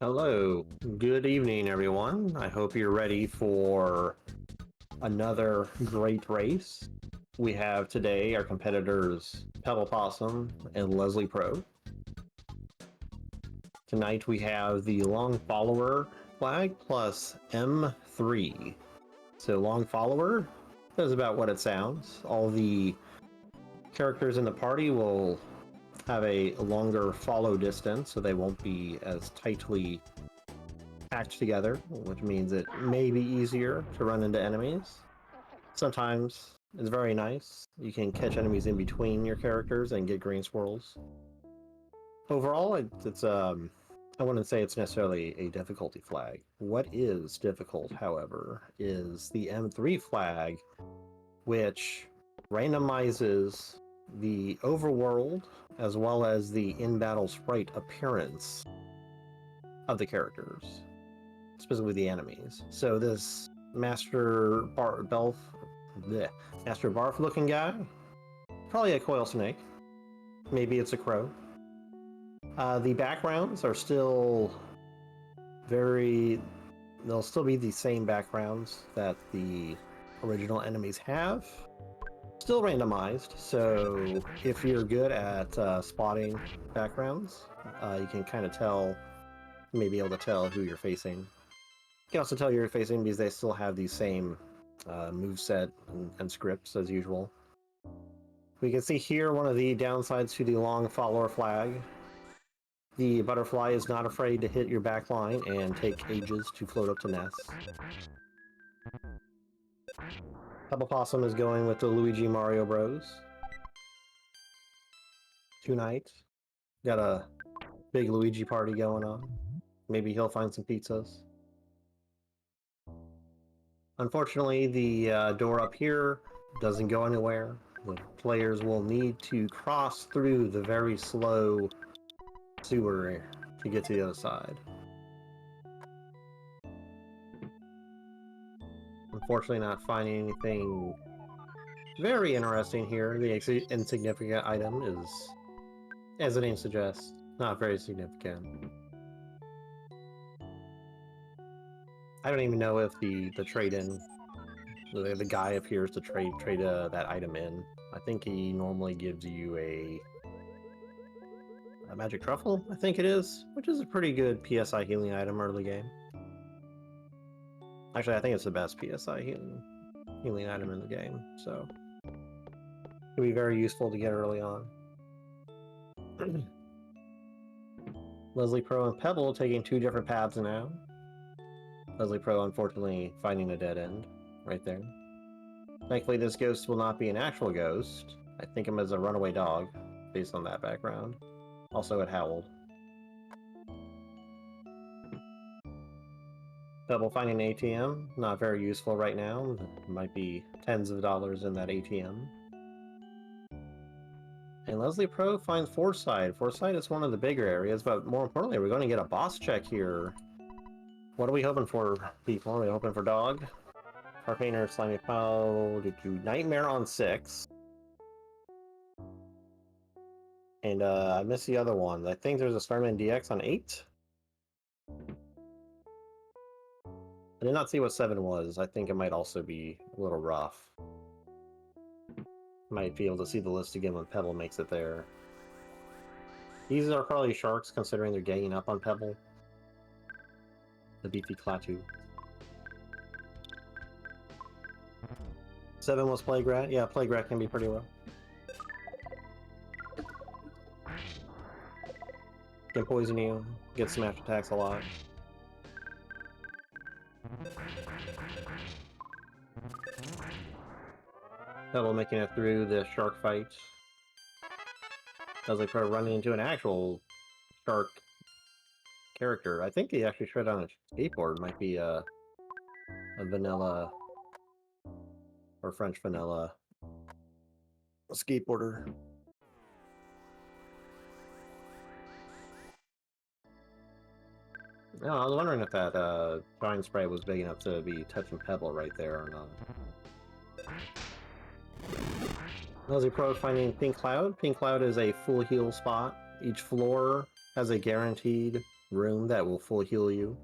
Hello, good evening, everyone. I hope you're ready for another great race. We have today our competitors PebblePossum and Leslie Pro. Tonight we have the Long Follower flag plus M3. So Long Follower is about what it sounds. All the characters in the party will have a longer follow distance, so they won't be as tightly packed together, which means it may be easier to run into enemies. Sometimes it's very nice. You can catch enemies in between your characters and get green swirls. Overall, I wouldn't say it's necessarily a difficulty flag. What is difficult, however, is the M3 flag, which randomizes the overworld as well as the in-battle sprite appearance of the characters, specifically the enemies. So this Master Barf looking guy, probably a coil snake. Maybe it's a crow. The backgrounds are still they'll still be the same backgrounds that the original enemies have. Still randomized, so if you're good at spotting backgrounds, you can kind of tell, maybe able to tell who you're facing. You can also tell you're facing because they still have the same moveset and scripts as usual. We can see here one of the downsides to the Long Follower flag. The butterfly is not afraid to hit your back line and take ages to float up to nests. PebblePossum is going with the Luigi Mario Bros. Tonight. Got a big Luigi party going on. Maybe he'll find some pizzas. Unfortunately, the door up here doesn't go anywhere. The players will need to cross through the very slow sewer to get to the other side. Unfortunately, not finding anything very interesting here. The insignificant item is, as the name suggests, not very significant. I don't even know if the trade-in, the guy appears to trade that item in. I think he normally gives you a magic truffle, I think it is, which is a pretty good PSI healing item early game. Actually, I think it's the best PSI healing item in the game, so it'll be very useful to get early on. Leslie Pro and Pebble taking two different paths now. Leslie Pro, unfortunately, finding a dead end right there. Thankfully, this ghost will not be an actual ghost. I think him as a runaway dog, based on that background. Also, it howled. Pebble finding an ATM, not very useful right now. Might be tens of dollars in that ATM. And Leslie Pro finds Foresight. Foresight is one of the bigger areas, but more importantly, we're going to get a boss check here. What are we hoping for, people? Are we hoping for dog? Carpainter, Slimy Pow, Nightmare on 6. And I missed the other one. I think there's a Starman DX on 8. I did not see what 7 was. I think it might also be a little rough. Might be able to see the list again when Pebble makes it there. These are probably sharks, considering they're ganging up on Pebble. The beefy Klaatu. 7 was Plague Rat. Yeah, Plague Rat can be pretty rough. Can poison you, get smash attacks a lot. Pebble making it through the shark fight. Leslie Pro running into an actual shark character. I think he actually shred on a skateboard. Might be a vanilla or French vanilla skateboarder. No, I was wondering if that giant spray was big enough to be touching Pebble right there or not. Leslie Pro finding Pink Cloud. Pink Cloud is a full heal spot. Each floor has a guaranteed room that will full heal you.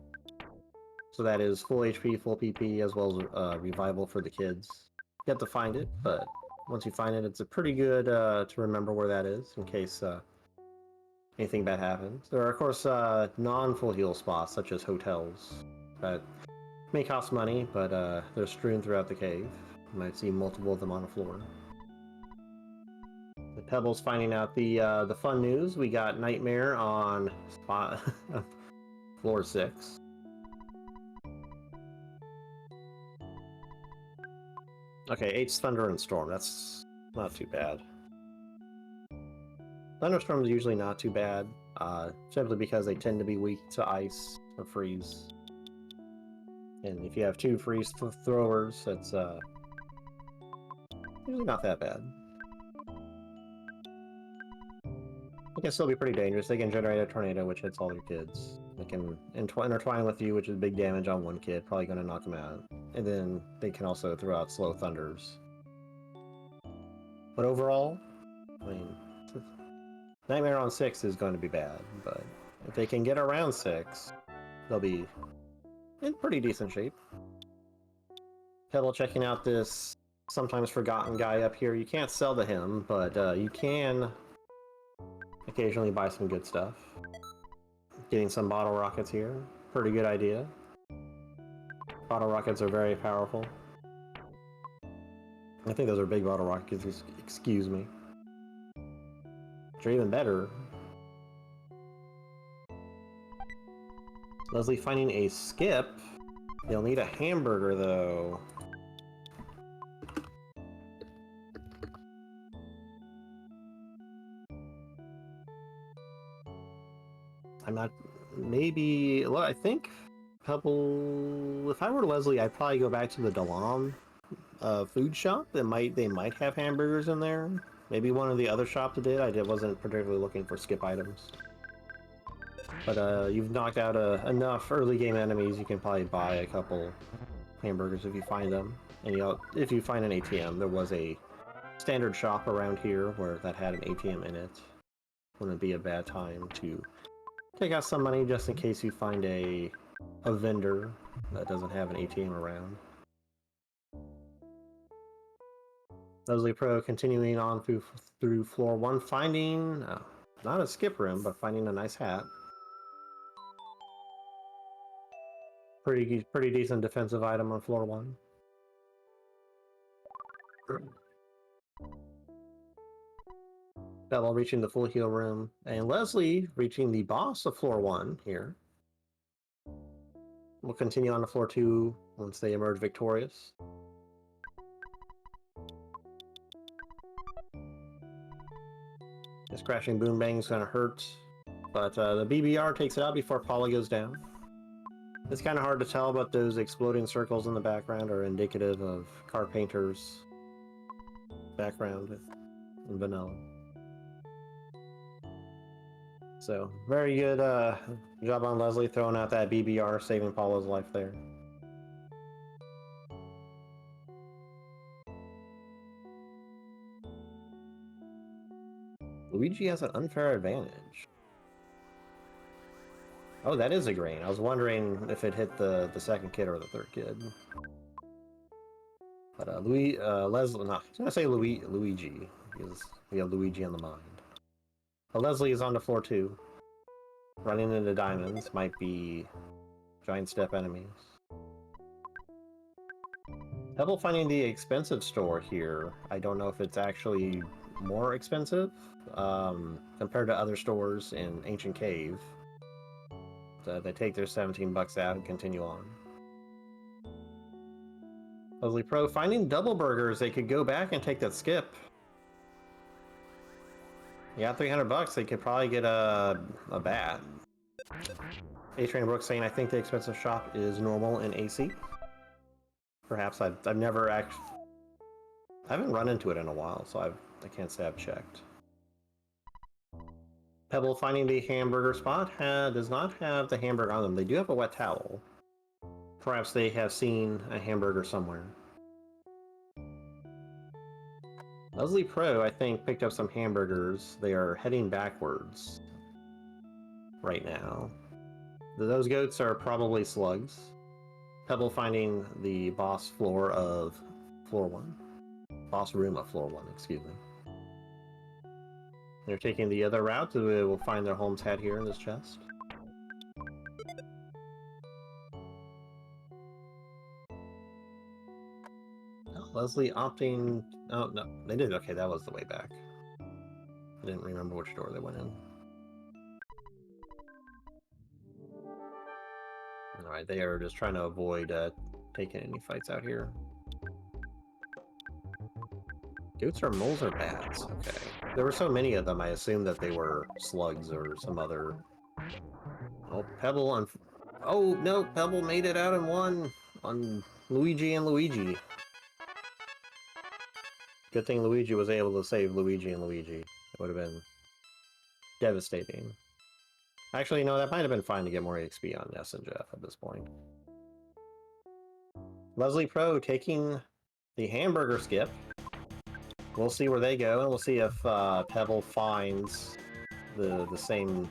So that is full HP, full PP, as well as revival for the kids. You have to find it, but once you find it, it's a pretty good to remember where that is in case anything bad happens. There are, of course, non-full heal spots, such as hotels, that may cost money, but they're strewn throughout the cave. You might see multiple of them on the floor. The Pebble's finding out the fun news. We got Nightmare on spot floor 6. Okay, 8's Thunder and Storm. That's not too bad. Thunderstorms are usually not too bad, simply because they tend to be weak to ice or freeze. And if you have 2 freeze throwers, it's usually not that bad. It can still be pretty dangerous. They can generate a tornado, which hits all your kids. They can intertwine with you, which is big damage on one kid, probably going to knock them out. And then they can also throw out slow thunders. But overall, I mean, Nightmare on 6 is going to be bad, but if they can get around 6, they'll be in pretty decent shape. Pebble checking out this sometimes forgotten guy up here. You can't sell to him, but you can occasionally buy some good stuff. Getting some bottle rockets here, pretty good idea. Bottle rockets are very powerful. I think those are big bottle rockets, excuse me. Which are even better. Leslie finding a skip. They'll need a hamburger though. I'm not, maybe, well, I think Pebble, if I were Leslie, I'd probably go back to the Dalam food shop. They might have hamburgers in there. Maybe one of the other shops did. I wasn't particularly looking for skip items. But you've knocked out enough early game enemies, you can probably buy a couple hamburgers if you find them. And if you find an ATM, there was a standard shop around here where that had an ATM in it. Wouldn't be a bad time to take out some money just in case you find a vendor that doesn't have an ATM around. Leslie Pro continuing on through floor 1, finding not a skip room, but finding a nice hat. Pretty decent defensive item on floor 1. Bella reaching the full heal room, and Leslie reaching the boss of floor 1 here. We'll continue on to floor 2 once they emerge victorious. This crashing boom bang is going to hurt, but the BBR takes it out before Paula goes down. It's kind of hard to tell, but those exploding circles in the background are indicative of Car Painter's background in vanilla. So, very good job on Leslie throwing out that BBR, saving Paula's life there. Luigi has an unfair advantage. Oh, that is a grain. I was wondering if it hit the second kid or the third kid. But Leslie, no, I was gonna say Luigi, because we have Luigi on the mind. But Leslie is on the floor 2. Running into diamonds might be giant step enemies. Pebble finding the expensive store here. I don't know if it's actually more expensive compared to other stores in Ancient Cave. So they take their 17 bucks out and continue on. Leslie Pro finding double burgers. They could go back and take that skip. Yeah, 300 bucks. They could probably get a bat. A-Train Brooks saying, I think the expensive shop is normal in AC. Perhaps I've never actually... I haven't run into it in a while, so I can't say I've checked. Pebble finding the hamburger spot does not have the hamburger on them. They do have a wet towel. Perhaps they have seen a hamburger somewhere. Leslie Pro, I think, picked up some hamburgers. They are heading backwards right now. those goats are probably slugs. Pebble finding the boss floor of floor 1. Boss room of floor 1, excuse me. They're taking the other route, so we will find their home's hat here in this chest. Oh, Leslie opting... Oh, no, they did. Okay, that was the way back. I didn't remember which door they went in. Alright, they are just trying to avoid taking any fights out here. Goats or moles or bats? Okay. There were so many of them, I assumed that they were slugs or some other... Oh, Pebble on... Oh, no! Pebble made it out and won! On Luigi and Luigi. Good thing Luigi was able to save Luigi and Luigi. It would have been devastating. Actually, no, that might have been fine to get more XP on Ness and Jeff at this point. Leslie Pro taking the hamburger skip. We'll see where they go, and we'll see if Pebble finds the same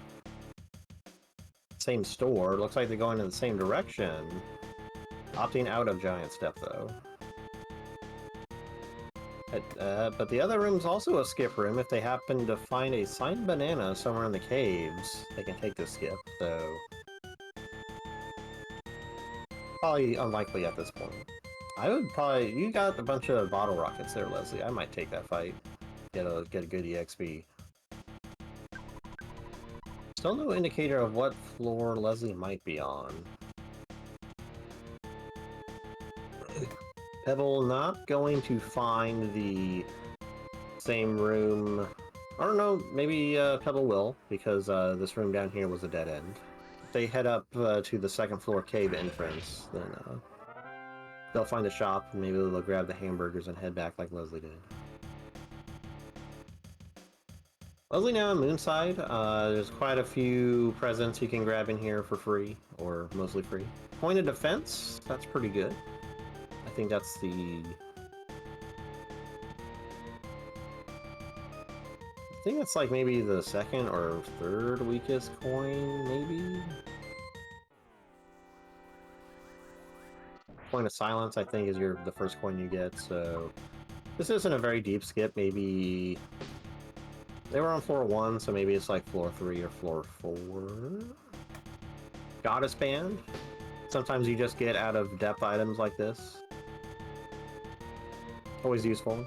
store. Looks like they're going in the same direction. Opting out of Giant Step, though. But the other room's also a skip room. If they happen to find a signed banana somewhere in the caves, they can take the skip, so... Probably unlikely at this point. I would probably... You got a bunch of bottle rockets there, Leslie. I might take that fight. Get a good EXP. Still no indicator of what floor Leslie might be on. Pebble not going to find the same room. I don't know, maybe Pebble will, because this room down here was a dead end. If they head up to the second floor cave entrance, then they'll find a shop, and maybe they'll grab the hamburgers and head back like Leslie did. Leslie now on Moonside. There's quite a few presents you can grab in here for free, or mostly free. Point of defense, that's pretty good. I think that's the... I think that's like maybe the second or third weakest coin, maybe? Point of Silence, I think, is the first coin you get, so... This isn't a very deep skip, maybe... They were on floor 1, so maybe it's like floor 3 or floor 4? Goddess Band? Sometimes you just get out of depth items like this. Always useful.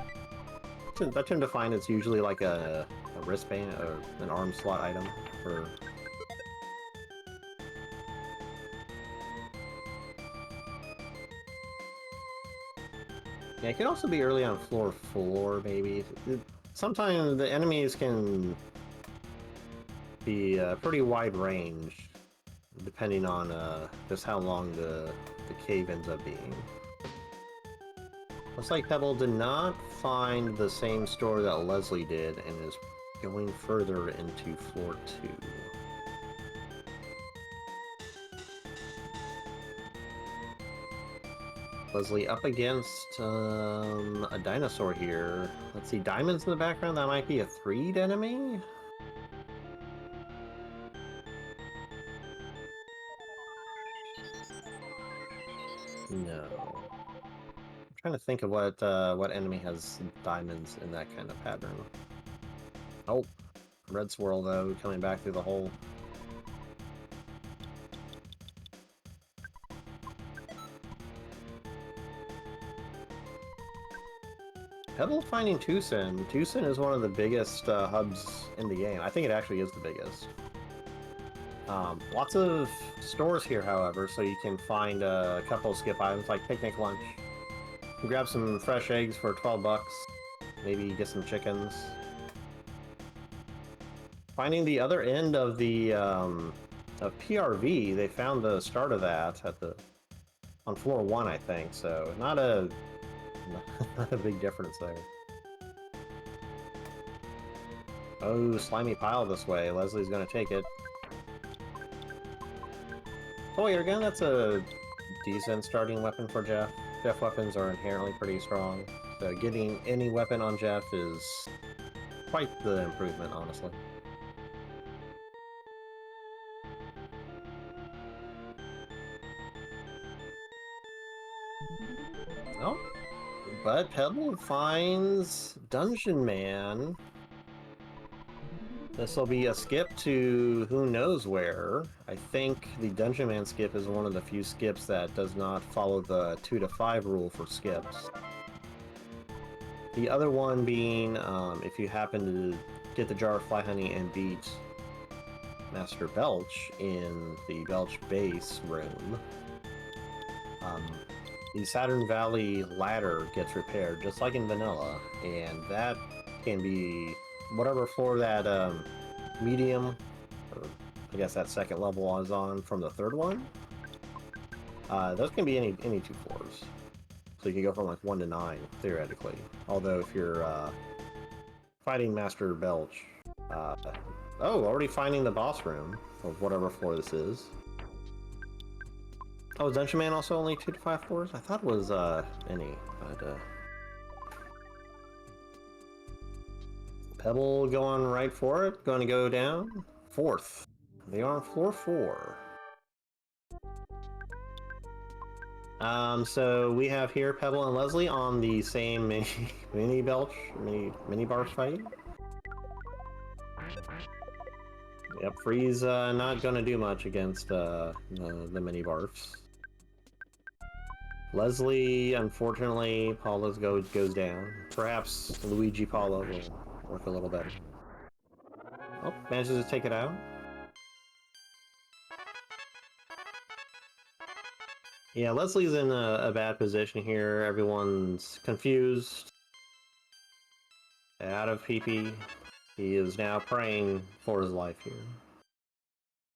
I tend to find it's usually like a wristband or an arm slot item for... Yeah, it could also be early on floor 4, maybe. Sometimes the enemies can be pretty wide range, depending on just how long the cave ends up being. Looks like Pebble did not find the same store that Leslie did and is going further into floor 2. Leslie up against a dinosaur here. Let's see, diamonds in the background? That might be a 3'd enemy? No. Trying to think of what enemy has diamonds in that kind of pattern. Oh, red swirl though, coming back through the hole. Pebble finding Tucson. Tucson is one of the biggest hubs in the game. I think it actually is the biggest. Lots of stores here, however, so you can find a couple of skip items like picnic lunch. Grab some fresh eggs for 12 bucks. Maybe get some chickens. Finding the other end of the of PRV, they found the start of that on floor 1, I think. So not a big difference there. Oh, slimy pile this way. Leslie's gonna take it. Toy air gun. That's a decent starting weapon for Jeff. Jeff weapons are inherently pretty strong, so getting any weapon on Jeff is quite the improvement, honestly. But Pebble finds Dungeon Man. This will be a skip to who knows where. I think the Dungeon Man skip is one of the few skips that does not follow the 2 to 5 rule for skips. The other one being, if you happen to get the Jar of Fly Honey and beat Master Belch in the Belch base room, the Saturn Valley ladder gets repaired, just like in Vanilla, and that can be whatever floor that medium, or I guess that second level is on from the third one. Those can be any 2 floors. So you can go from like 1 to 9, theoretically. Although if you're fighting Master Belch... oh, already finding the boss room of whatever floor this is. Oh, is Dungeon Man also only 2 to 5 floors? I thought it was any, but Pebble going right for it. Going to go down. 4th. They are on floor 4. So we have here Pebble and Leslie on the same mini bar fight. Yep, Free's not gonna do much against the mini barfs. Leslie, unfortunately, Paula's goes down. Perhaps Luigi Paula will work a little better. Oh, manages to take it out. Yeah, Leslie's in a bad position here. Everyone's confused. Out of PP. He is now praying for his life here.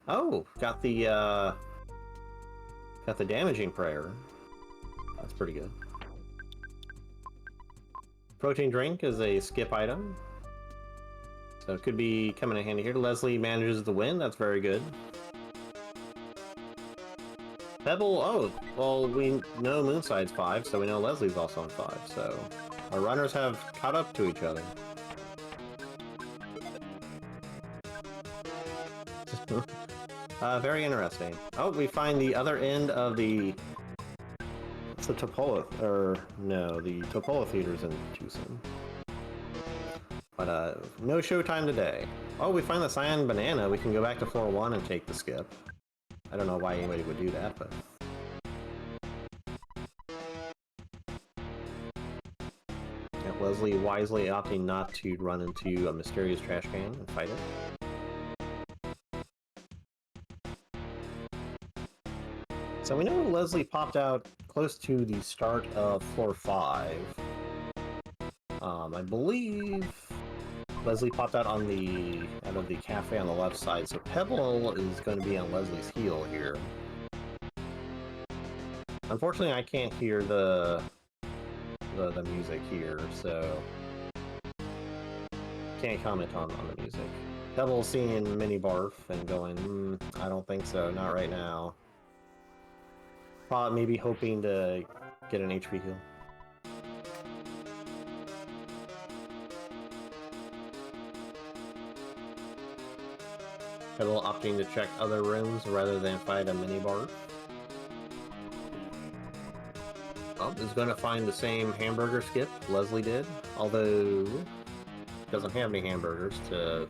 Oh, got the damaging prayer. That's pretty good. Protein drink is a skip item, so it could be coming in handy here. Leslie manages the win. That's very good. Pebble, oh, well, we know Moonside's 5, so we know Leslie's also on 5, so our runners have caught up to each other. Very interesting. Oh, we find the other end of the... It's the Topola... or... no, the Topola Theater's in Tucson. But, no showtime today. Oh, we find the Cyan Banana. We can go back to floor 1 and take the skip. I don't know why anybody would do that, but... Yeah, Leslie wisely opting not to run into a mysterious trash can and fight it. So we know Leslie popped out close to the start of floor 5. I believe Leslie popped out on out of the cafe on the left side, so Pebble is going to be on Leslie's heel here. Unfortunately, I can't hear the music here, so can't comment on the music. Pebble seeing Mini Barf and going, I don't think so, not right now. Probably maybe hoping to get an HP heal. Pebble opting to check other rooms rather than fight a Mini Barf. Oh, is going to find the same hamburger skip Leslie did, although doesn't have any hamburgers to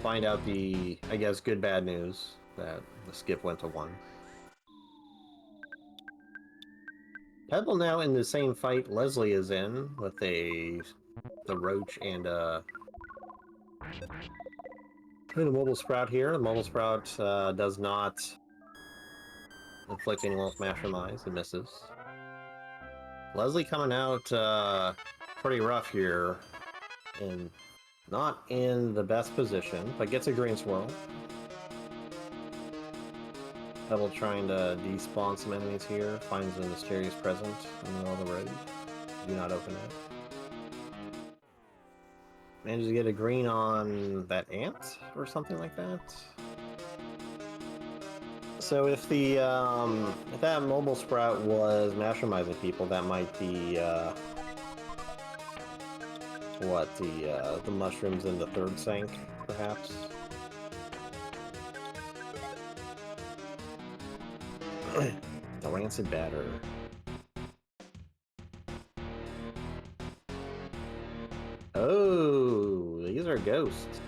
find out the, I guess, good bad news that the skip went to 1. Pebble now in the same fight Leslie is in with the Roach and a Mobile Sprout here. The Mobile Sprout does not inflict anyone with Masterminds. It misses. Leslie coming out pretty rough here, and not in the best position, but gets a green swirl. Pebble trying to despawn some enemies here, finds a mysterious present in the middle of the road. Do not open it. Manages to get a green on that ant or something like that. So if the if that Mobile Sprout was masterminding people, that might be what, the mushrooms in the third sink, perhaps. The Rancid Batter. Oh, these are ghosts.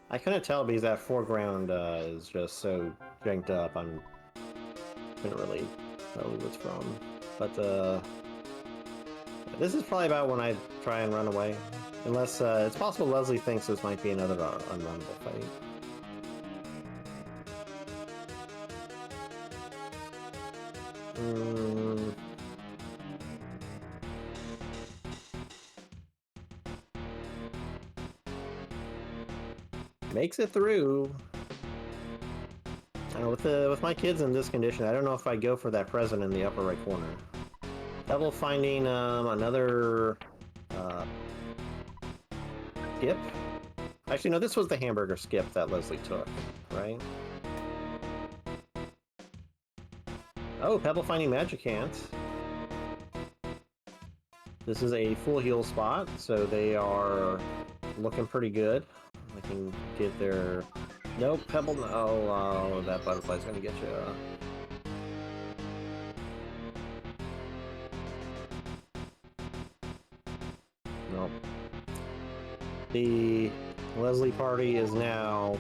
I couldn't tell because that foreground is just so janked up. I couldn't really tell who it's from. But this is probably about when I try and run away. Unless it's possible Leslie thinks this might be another unrunnable fight. Makes it through. With my kids in this condition, I don't know if I go for that present in the upper right corner. Pebble finding another skip. Actually, no, this was the hamburger skip that Leslie took, right? Oh, Pebble finding magic hands. This is a full heal spot, so they are looking pretty good. I can get their... Nope, Pebble, no. Oh, that butterfly's gonna get you. Nope. The Leslie party is now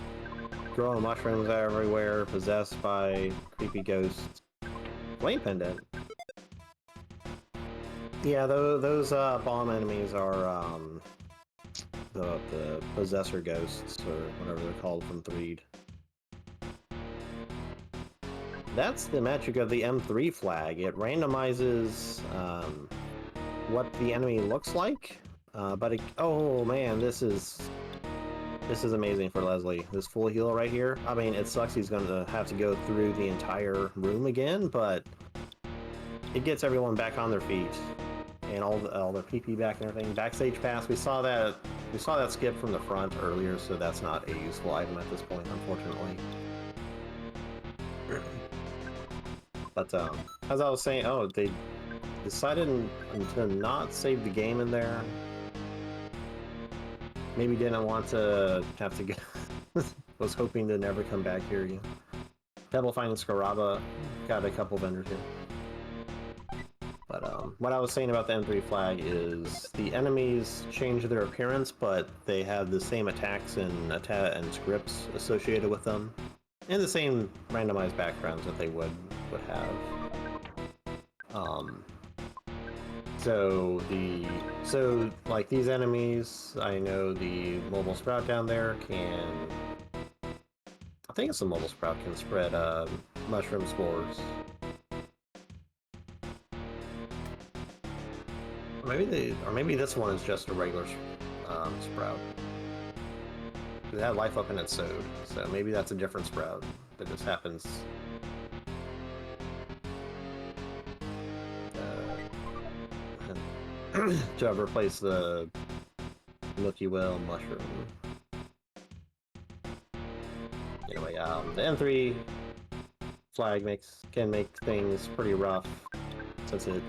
growing mushrooms everywhere, possessed by creepy ghosts. Flame pendant. Yeah, those bomb enemies are the possessor ghosts, or whatever they're called from 3D. That's the magic of the M3 flag. It randomizes what the enemy looks like, but it, oh man, this is amazing for Leslie. This full heal right here. I mean, it sucks he's going to have to go through the entire room again, but it gets everyone back on their feet. And all their PP back and everything. Backstage pass, we saw that skip from the front earlier, so that's not a useful item at this point, unfortunately. But as I was saying, oh, they decided to not save the game in there. Maybe didn't want to have to get... was hoping to never come back here again. Pebble finding Scaraba. Got a couple vendors here. But what I was saying about the M3 flag is the enemies change their appearance, but they have the same attacks and scripts associated with them, and the same randomized backgrounds that they would have. So like these enemies, I know the mobile sprout down there can. I think it's the mobile sprout can spread mushroom spores. Or maybe this one is just a regular sprout. It had life up in its sode, so maybe that's a different sprout that just happens. To have replaced the Milky Well mushroom. Anyway, the M3 flag can make things pretty rough since it.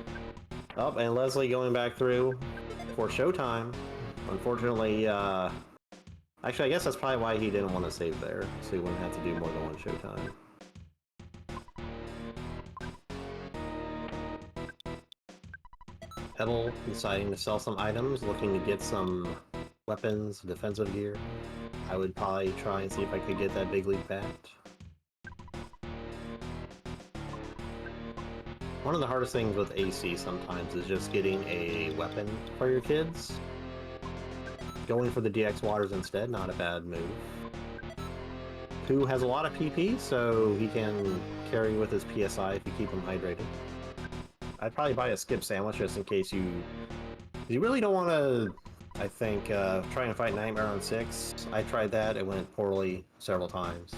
Oh, and Leslie going back through for showtime. Unfortunately, actually, I guess that's probably why he didn't want to save there, so he wouldn't have to do more than one showtime. Pebble deciding to sell some items, looking to get some weapons, defensive gear. I would probably try and see if I could get that big league bat. One of the hardest things with AC sometimes is just getting a weapon for your kids. Going for the DX waters instead, not a bad move. Who has a lot of PP, so he can carry with his PSI if you keep him hydrated. I'd probably buy a skip sandwich just in case you really don't want to, I think, try and fight Nightmare on 6. I tried that, it went poorly several times.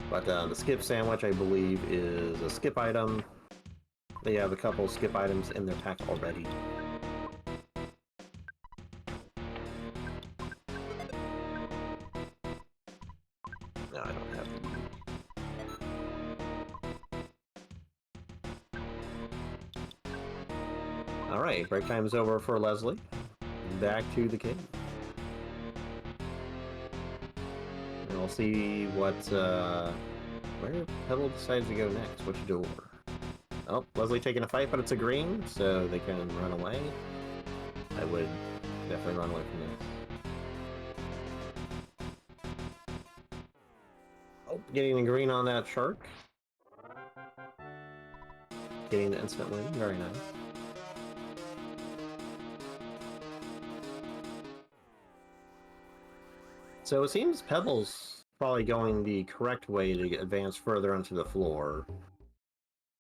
But the skip sandwich, I believe, is a skip item. They have a couple skip items in their pack already. No, I don't have them. Alright, break time is over for Leslie. Back to the cave. And we'll see what, where Pebble decides to go next, which door. Oh, Leslie taking a fight, but it's a green, so they can run away. I would definitely run away from this. Oh, getting a green on that shark. Getting the instant win, very nice. So it seems Pebble's probably going the correct way to advance further onto the floor.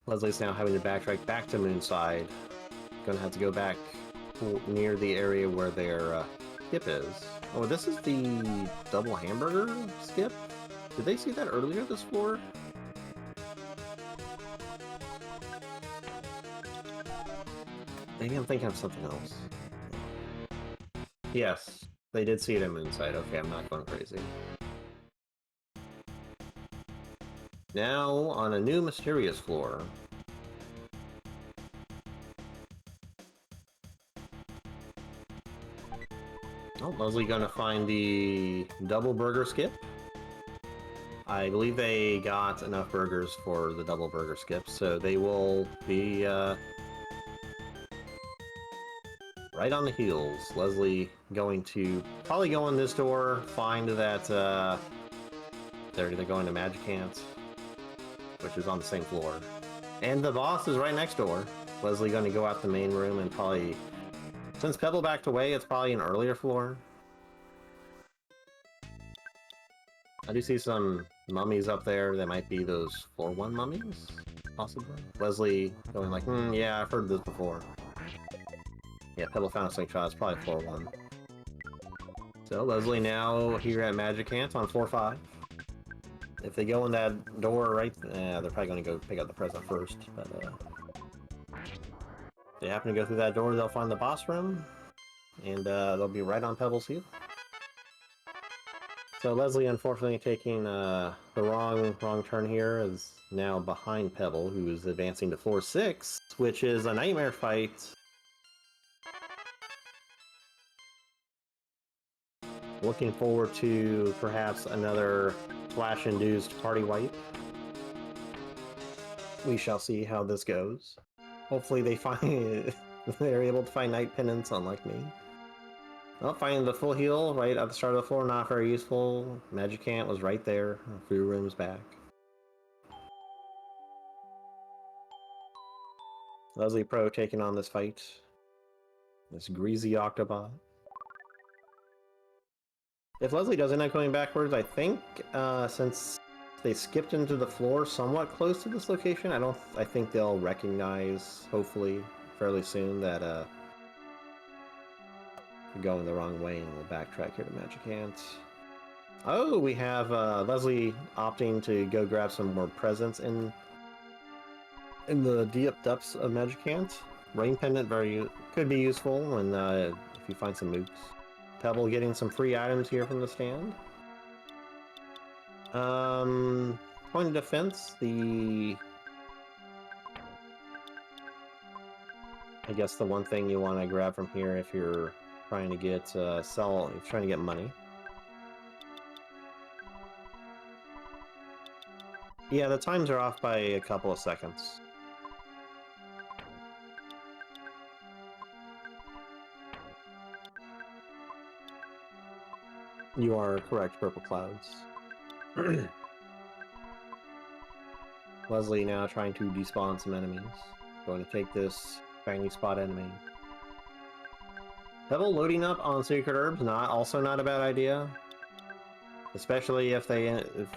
Leslie's now having to backtrack back to Moonside. Gonna have to go back near the area where their skip is. Oh, this is the double hamburger skip? Did they see that earlier this floor? Maybe I'm thinking of something else. Yes, they did see it in Moonside. Okay, I'm not going crazy. Now, on a new mysterious floor. Oh, Leslie gonna find the double burger skip. I believe they got enough burgers for the double burger skip, so they will be right on the heels. Leslie going to probably go in this door, find that they're going to Magic Ant, which is on the same floor. And the boss is right next door. Leslie going to go out the main room and probably, since Pebble backed away, it's probably an earlier floor. I do see some mummies up there that might be those floor 1 mummies, possibly. Leslie going like, yeah, I've heard this before. Yeah, Pebble found a slingshot, it's probably floor 1. So Leslie now here at Magic Ant on floor 5. If they go in that door right, they're probably going to go pick up the present first, but if they happen to go through that door, they'll find the boss room, and they'll be right on Pebble's heel. So Leslie, unfortunately, taking the wrong turn here, is now behind Pebble, who is advancing to floor 6, which is a nightmare fight. Looking forward to perhaps another Flash-induced party wipe. We shall see how this goes. Hopefully they find they're able to find night pendants, unlike me. Well, finding the full heal right at the start of the floor, not very useful. Magic Ant was right there, a few rooms back. Leslie Pro taking on this fight. This greasy Octobot. If Leslie does end up going backwards, I think since they skipped into the floor somewhat close to this location, I think they'll recognize, hopefully, fairly soon that we're going the wrong way, and we'll backtrack here to Magic Ant. Oh, we have Leslie opting to go grab some more presents in the deep depths of Magic Ant. Rain Pendant could be useful when if you find some mooks. Pebble getting some free items here from the stand. Point of defense, I guess the one thing you want to grab from here if you're trying to get trying to get money. Yeah, the times are off by a couple of seconds. You are correct, Purple Clouds. Leslie now trying to despawn some enemies. Going to take this shiny spot enemy. Pebble loading up on Secret Herbs, also not a bad idea. Especially if they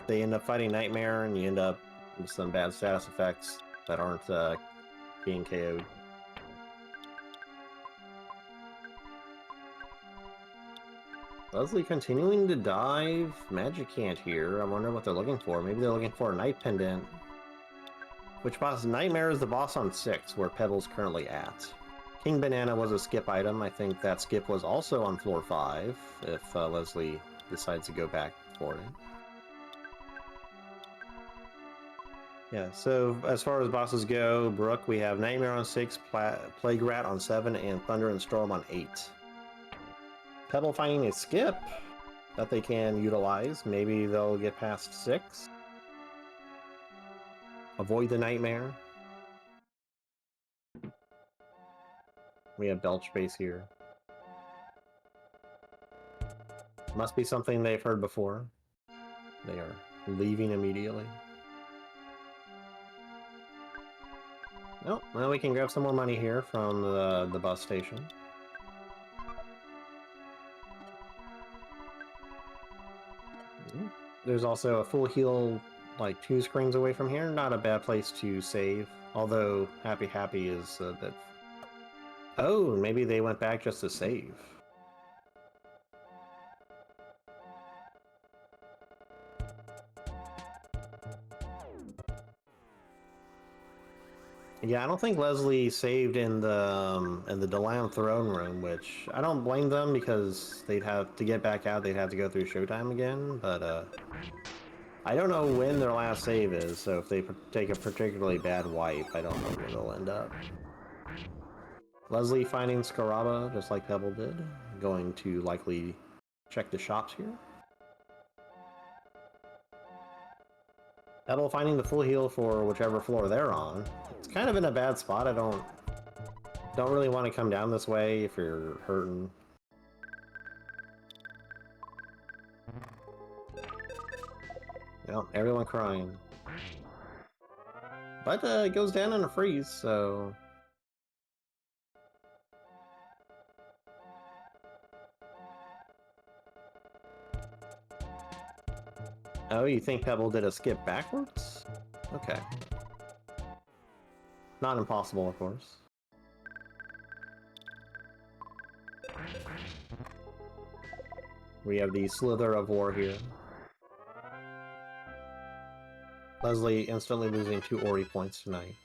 end up fighting Nightmare and you end up with some bad status effects that aren't being KO'd. Leslie continuing to dive Magic Ant here. I wonder what they're looking for. Maybe they're looking for a Night Pendant. Which boss? Nightmare is the boss on 6, where Pebble's currently at. King Banana was a skip item. I think that skip was also on floor 5, if Leslie decides to go back for it. Yeah, so as far as bosses go, Brook, we have Nightmare on 6, Plague Rat on 7, and Thunder and Storm on 8. Pebble finding a skip that they can utilize. Maybe they'll get past 6. Avoid the Nightmare. We have Belch base here. Must be something they've heard before. They are leaving immediately. Oh, well, we can grab some more money here from the bus station. There's also a full heal, like 2 screens away from here. Not a bad place to save. Although Happy is a bit. Oh, maybe they went back just to save. Yeah, I don't think Leslie saved in the Delam throne room, which I don't blame them because they'd have to get back out. They'd have to go through Showtime again, but I don't know when their last save is. So if they take a particularly bad wipe, I don't know where they'll end up. Leslie finding Scaraba, just like Pebble did, going to likely check the shops here. Pebble finding the full heal for whichever floor they're on. It's kind of in a bad spot. I don't really want to come down this way if you're hurting. Well, everyone crying. But it goes down in a freeze, so... Oh, you think Pebble did a skip backwards? Okay. Not impossible, of course. We have the Slither of War here. Leslie instantly losing 2 Ori points tonight.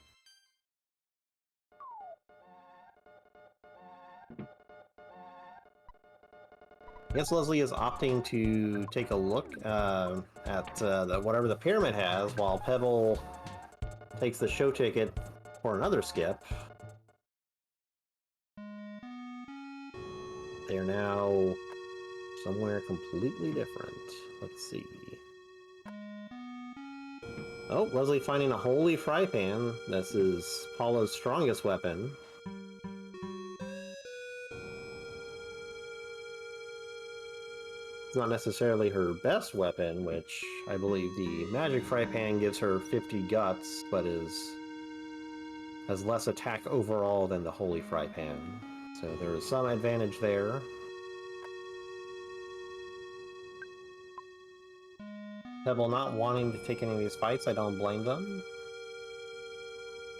I guess Leslie is opting to take a look at whatever the pyramid has, while Pebble takes the show ticket for another skip. They're now somewhere completely different. Let's see. Oh, Leslie finding a holy fry pan. This is Paula's strongest weapon. It's not necessarily her best weapon, which I believe the magic fry pan gives her 50 guts, but has less attack overall than the holy fry pan. So there is some advantage there. Pebble not wanting to take any of these fights, I don't blame them.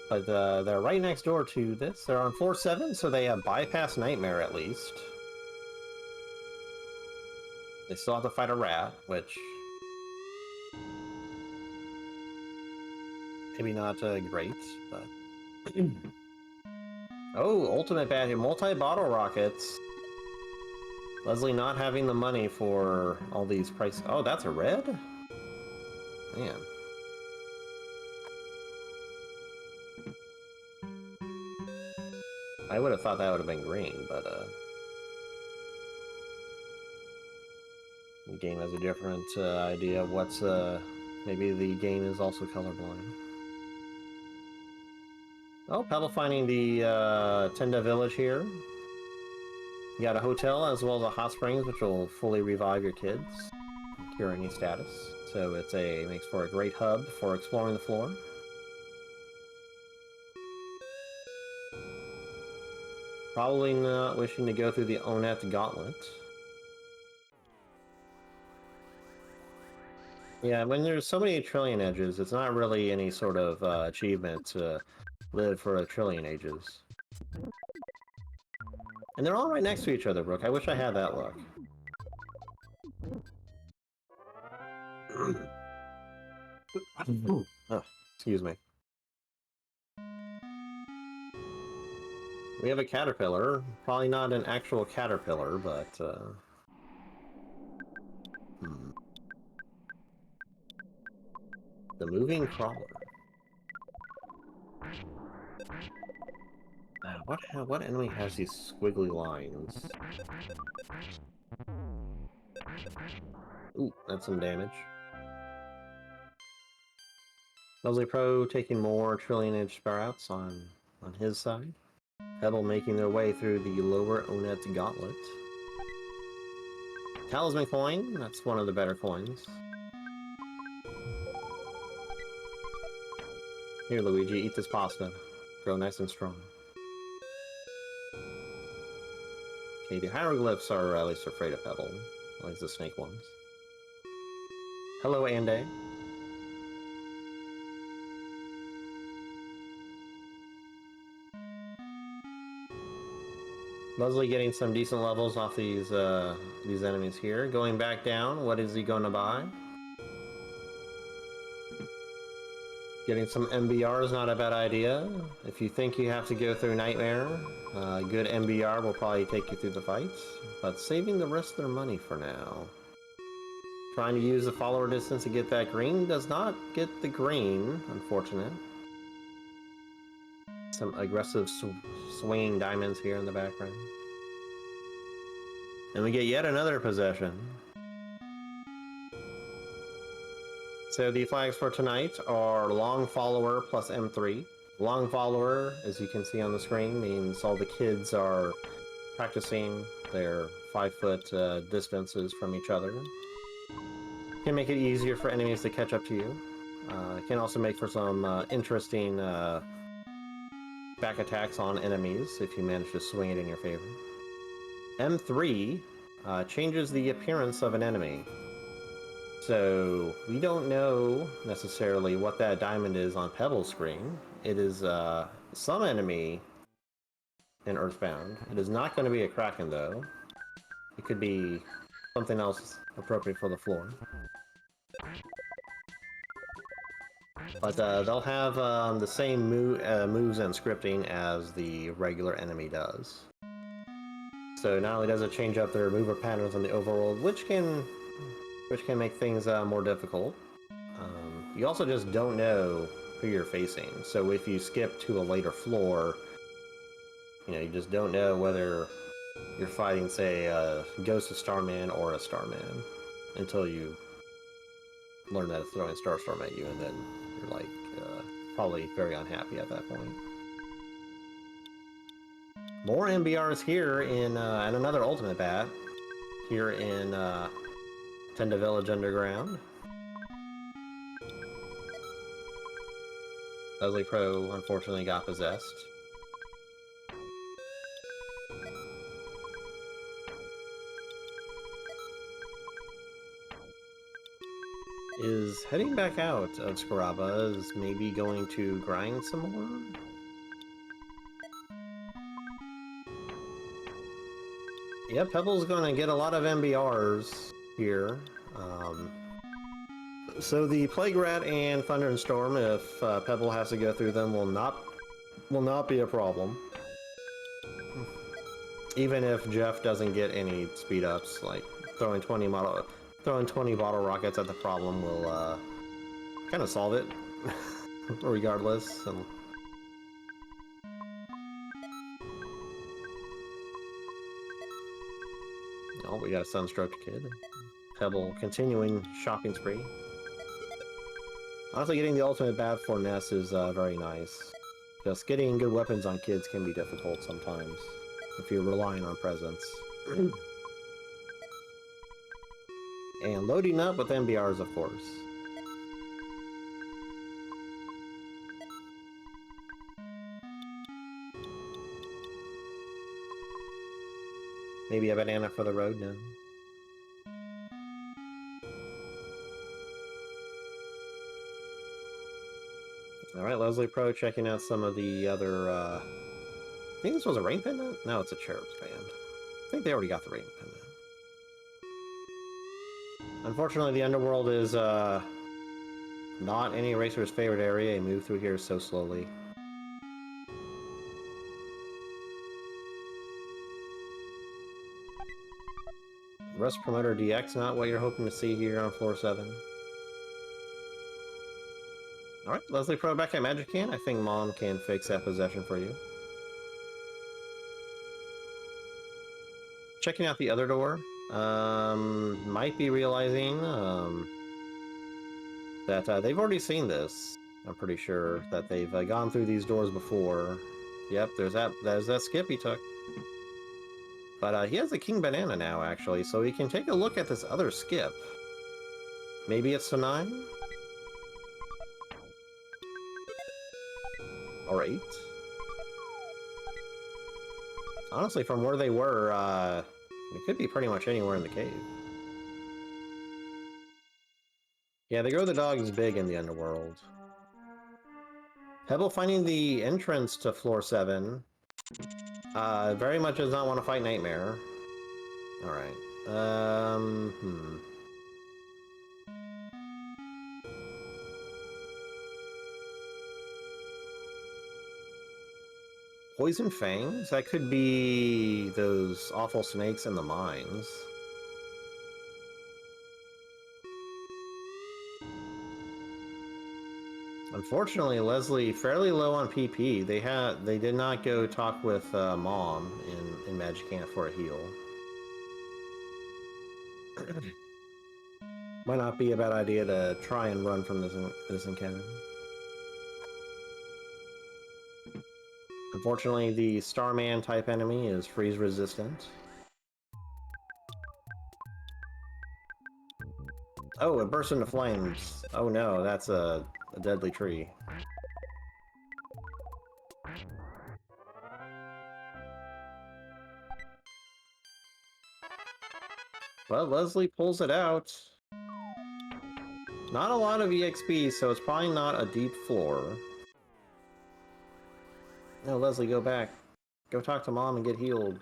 But they're right next door to this. They're on floor 7, so they have bypass Nightmare at least. They still have to fight a rat, which... maybe not great, but... Oh, ultimate bad here. Multi-bottle rockets. Leslie not having the money for all these prices. Oh, that's a red? Man. I would have thought that would have been green, but the game has a different idea of what's maybe the game is also colorblind. Oh, Pebble finding the Tenda village here. You got a hotel as well as a hot springs, which will fully revive your kids, cure any status. So makes for a great hub for exploring the floor. Probably not wishing to go through the Onet Gauntlet. Yeah, when there's so many trillion edges, it's not really any sort of achievement to live for a trillion ages. And they're all right next to each other, Brooke. I wish I had that luck. Oh, excuse me. We have a caterpillar. Probably not an actual caterpillar, but... The moving crawler. What enemy has these squiggly lines? Ooh, that's some damage. Leslie Pro taking more trillion edge sprouts on his side. Pebble making their way through the lower Onet Gauntlet. Talisman coin, that's one of the better coins. Here, Luigi, eat this pasta. Grow nice and strong. Okay, the hieroglyphs are at least afraid of Pebble. At least the snake ones. Hello, Ande. Leslie getting some decent levels off these enemies here. Going back down, what is he going to buy? Getting some MBR is not a bad idea. If you think you have to go through Nightmare, good MBR will probably take you through the fights, but saving the rest of their money for now. Trying to use the follower distance to get that green does not get the green, unfortunate. Some aggressive swinging diamonds here in the background. And we get yet another possession. So the flags for tonight are Long Follower plus M3. Long Follower, as you can see on the screen, means all the kids are practicing their 5-foot distances from each other. Can make it easier for enemies to catch up to you. It can also make for some interesting back attacks on enemies if you manage to swing it in your favor. M3 changes the appearance of an enemy. So we don't know necessarily what that diamond is on Pebble's screen. It is some enemy in Earthbound. It is not going to be a Kraken though. It could be something else appropriate for the floor. But they'll have the same moves and scripting as the regular enemy does. So not only does it change up their mover patterns on the overworld, which can make things more difficult, you also just don't know who you're facing. So if you skip to a later floor, you just don't know whether you're fighting, say, a Ghost of Starman or a Starman until you learn that it's throwing Starstorm at you, and then you're like probably very unhappy at that point. More MBRs here in and another Ultimate Bat here in Tenda Village Underground. Leslie Pro unfortunately got possessed. Is heading back out of Scaraba, is maybe going to grind some more? Yeah, Pebble's gonna get a lot of MBRs here. So the Plague Rat and Thunder and Storm, if Pebble has to go through them, will not be a problem. Even if Jeff doesn't get any speed ups, like throwing 20 bottle rockets at the problem will kind of solve it, regardless. And oh, we got a Sunstroked kid. Pebble continuing shopping spree. Honestly, getting the ultimate bat for Ness is very nice. Just getting good weapons on kids can be difficult sometimes, if you're relying on presence. And loading up with MBRs, of course. Maybe a banana for the road now. Alright, Leslie Pro checking out some of the other, I think this was a rain pendant? No, it's a cherub's band. I think they already got the rain pendant. Unfortunately, the underworld is, not any racer's favorite area. You move through here so slowly. Rust Promoter DX, not what you're hoping to see here on floor 7. Alright, Leslie Pro back at Magic Can. I think Mom can fix that possession for you. Checking out the other door. Might be realizing that they've already seen this. I'm pretty sure that they've gone through these doors before Yep, there's that skip he took. But he has a king banana now, actually, so we can take a look at this other skip. Maybe it's to 9? Or 8? Honestly, from where they were, it could be pretty much anywhere in the cave. Yeah, they grow the dogs big in the underworld. Pebble finding the entrance to floor 7. Very much does not want to fight Nightmare. Alright. Poison fangs? That could be those awful snakes in the mines. Unfortunately, Leslie fairly low on PP. They did not go talk with Mom in Magicant for a heal. Might not be a bad idea to try and run from this encounter. Unfortunately, the Starman type enemy is freeze resistant. Oh, it burst into flames. Oh no, that's a deadly tree. But Leslie pulls it out. Not a lot of EXP, so it's probably not a deep floor. No, Leslie, go back. Go talk to Mom and get healed.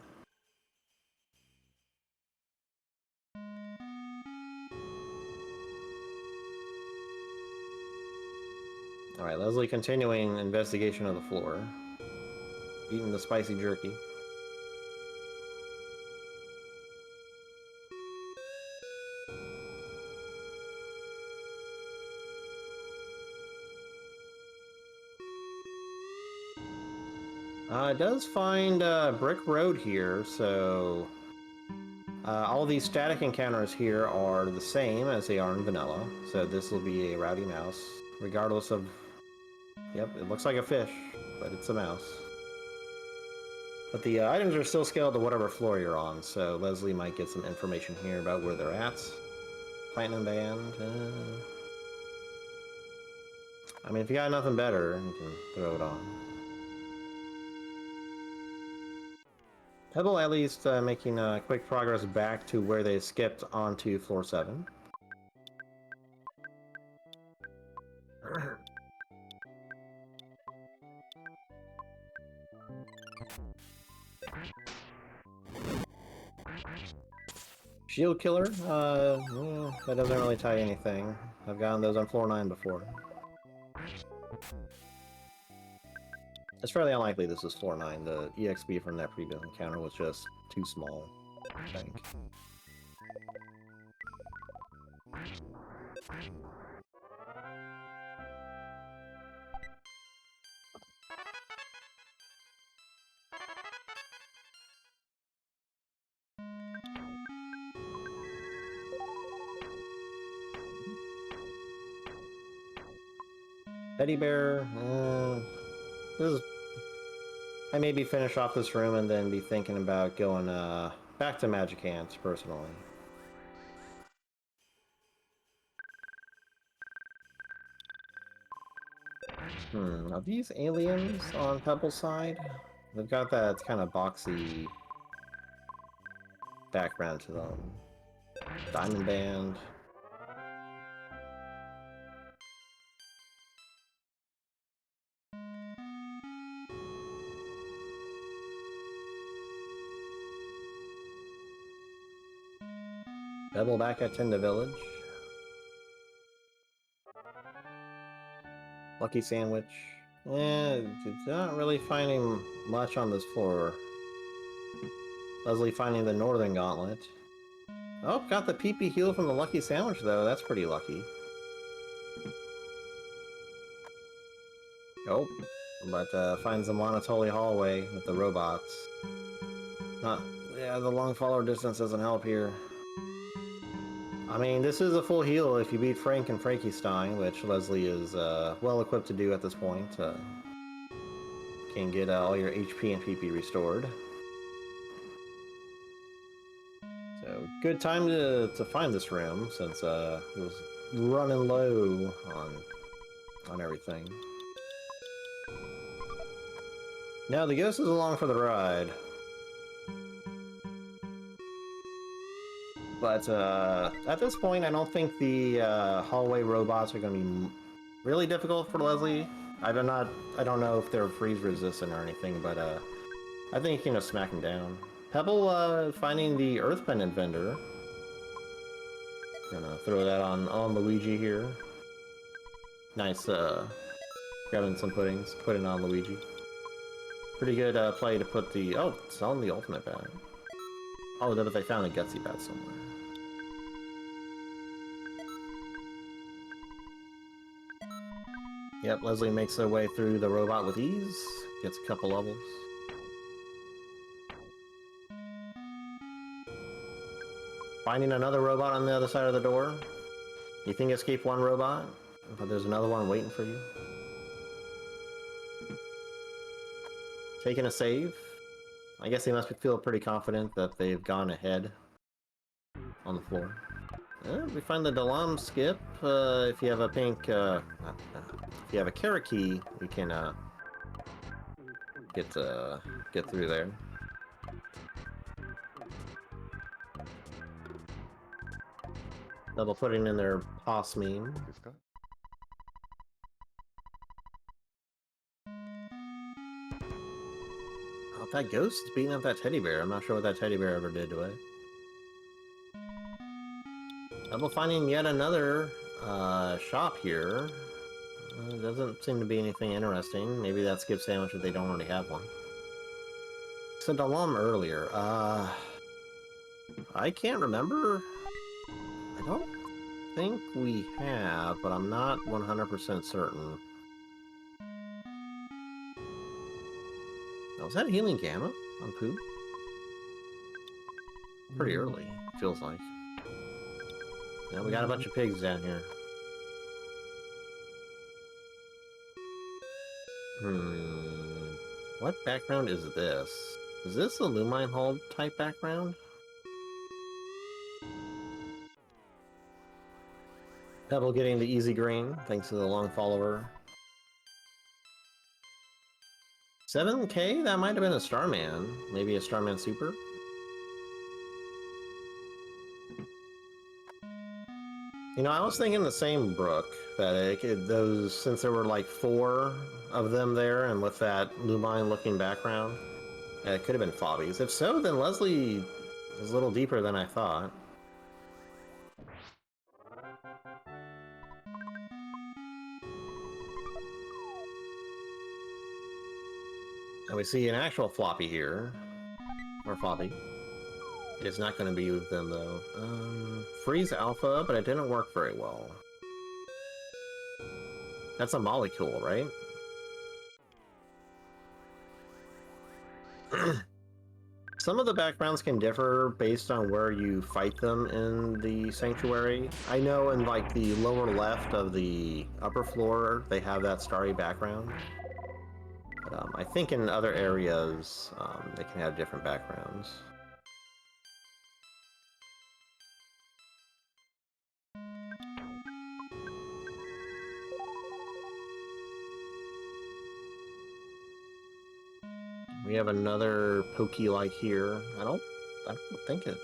Alright, Leslie continuing investigation of the floor. Eating the spicy jerky. It does find Brick Road here, so... all these static encounters here are the same as they are in vanilla, so this will be a rowdy mouse, regardless of... Yep, it looks like a fish, but it's a mouse. But the items are still scaled to whatever floor you're on, so Leslie might get some information here about where they're at. Platinum Band... I mean, if you got nothing better, you can throw it on. Pebble at least making quick progress back to where they skipped onto floor 7. Shield Killer? Well, that doesn't really tell you anything. I've gotten those on floor 9 before. It's fairly unlikely this is floor 9. The EXP from that previous encounter was just too small, I think. Teddy Bear, this is... I maybe finish off this room and then be thinking about going back to Magicant, personally. Are these aliens on Pebble's side? They've got that kind of boxy background to them. Diamond Band. Pebble back at Tinda Village. Lucky Sandwich. It's not really finding much on this floor. Leslie finding the Northern Gauntlet. Oh, got the PP heal from the Lucky Sandwich, though. That's pretty lucky. Oh, but finds the Monotoli hallway with the robots. Yeah, the long follower distance doesn't help here. I mean, this is a full heal if you beat Frank and Frankenstein, which Leslie is well equipped to do at this point. can get all your HP and PP restored. So, good time to find this room, since it was running low on everything. Now the ghost is along for the ride. But at this point, I don't think the hallway robots are going to be really difficult for Leslie. I don't know if they're freeze resistant or anything, but I think you can just smack them down. Pebble finding the Earth Pendant vendor. Gonna throw that on Luigi here. Nice grabbing some puddings, putting on Luigi. Pretty good play to put the it's on the ultimate bag. Oh, but they found a gutsy bat somewhere. Yep, Leslie makes her way through the robot with ease. Gets a couple levels. Finding another robot on the other side of the door. You think escape one robot, but there's another one waiting for you. Taking a save. I guess they must feel pretty confident that they've gone ahead on the floor. We find the Dalam skip. If you have a pink, if you have a carrot key, you can get through there. Double putting in their POS meme. Oh, that ghost is beating up that teddy bear. I'm not sure what that teddy bear ever did to it. Double finding yet another shop here. Doesn't seem to be anything interesting. Maybe that skip sandwich if they don't already have one. Said Dalam earlier. I can't remember. I don't think we have, but I'm not 100% certain. Oh, was that a healing gamma on Pooh? Pretty early, feels like. Yeah, we got a bunch of pigs down here. What background is this? Is this a Lumine Hall type background? Pebble getting the easy green, thanks to the long follower. 7K? That might have been a Starman. Maybe a Starman Super? You know, I was thinking the same, Brooke, that those, since there were like 4 of them there, and with that Lumine-looking background, it could have been Fobbies. If so, then Leslie is a little deeper than I thought. And we see an actual floppy here. Or floppy. It's not going to be with them, though. Freeze Alpha, but it didn't work very well. That's a molecule, right? Some of the backgrounds can differ based on where you fight them in the sanctuary. I know in, like, the lower left of the upper floor, they have that starry background. But I think in other areas, they can have different backgrounds. We have another Pokey like here. I don't think it.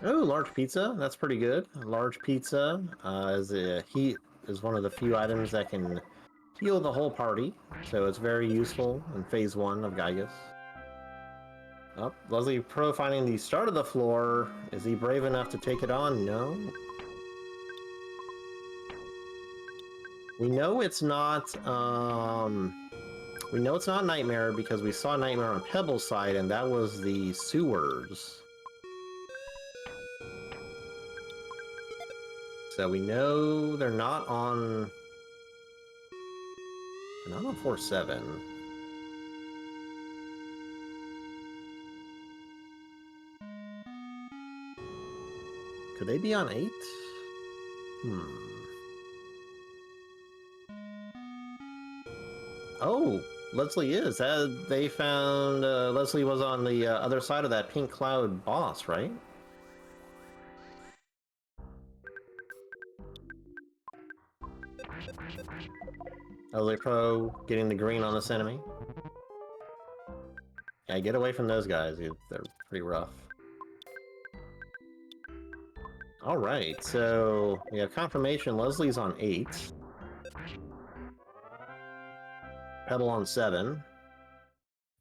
Oh, large pizza. That's pretty good. Large pizza is one of the few items that can heal the whole party, so it's very useful in phase 1 of Gygus. Oh, Leslie Pro finding the start of the floor. Is he brave enough to take it on? No. We know it's not, we know it's not Nightmare because we saw Nightmare on Pebble's side, and that was the sewers. So we know they're not on 4-7. Could they be on 8? Oh, Leslie is. They found Leslie was on the other side of that pink cloud boss, right? Leslie Pro getting the green on this enemy. Yeah, get away from those guys. They're pretty rough. Alright, so we have confirmation Leslie's on 8. Pebble on 7.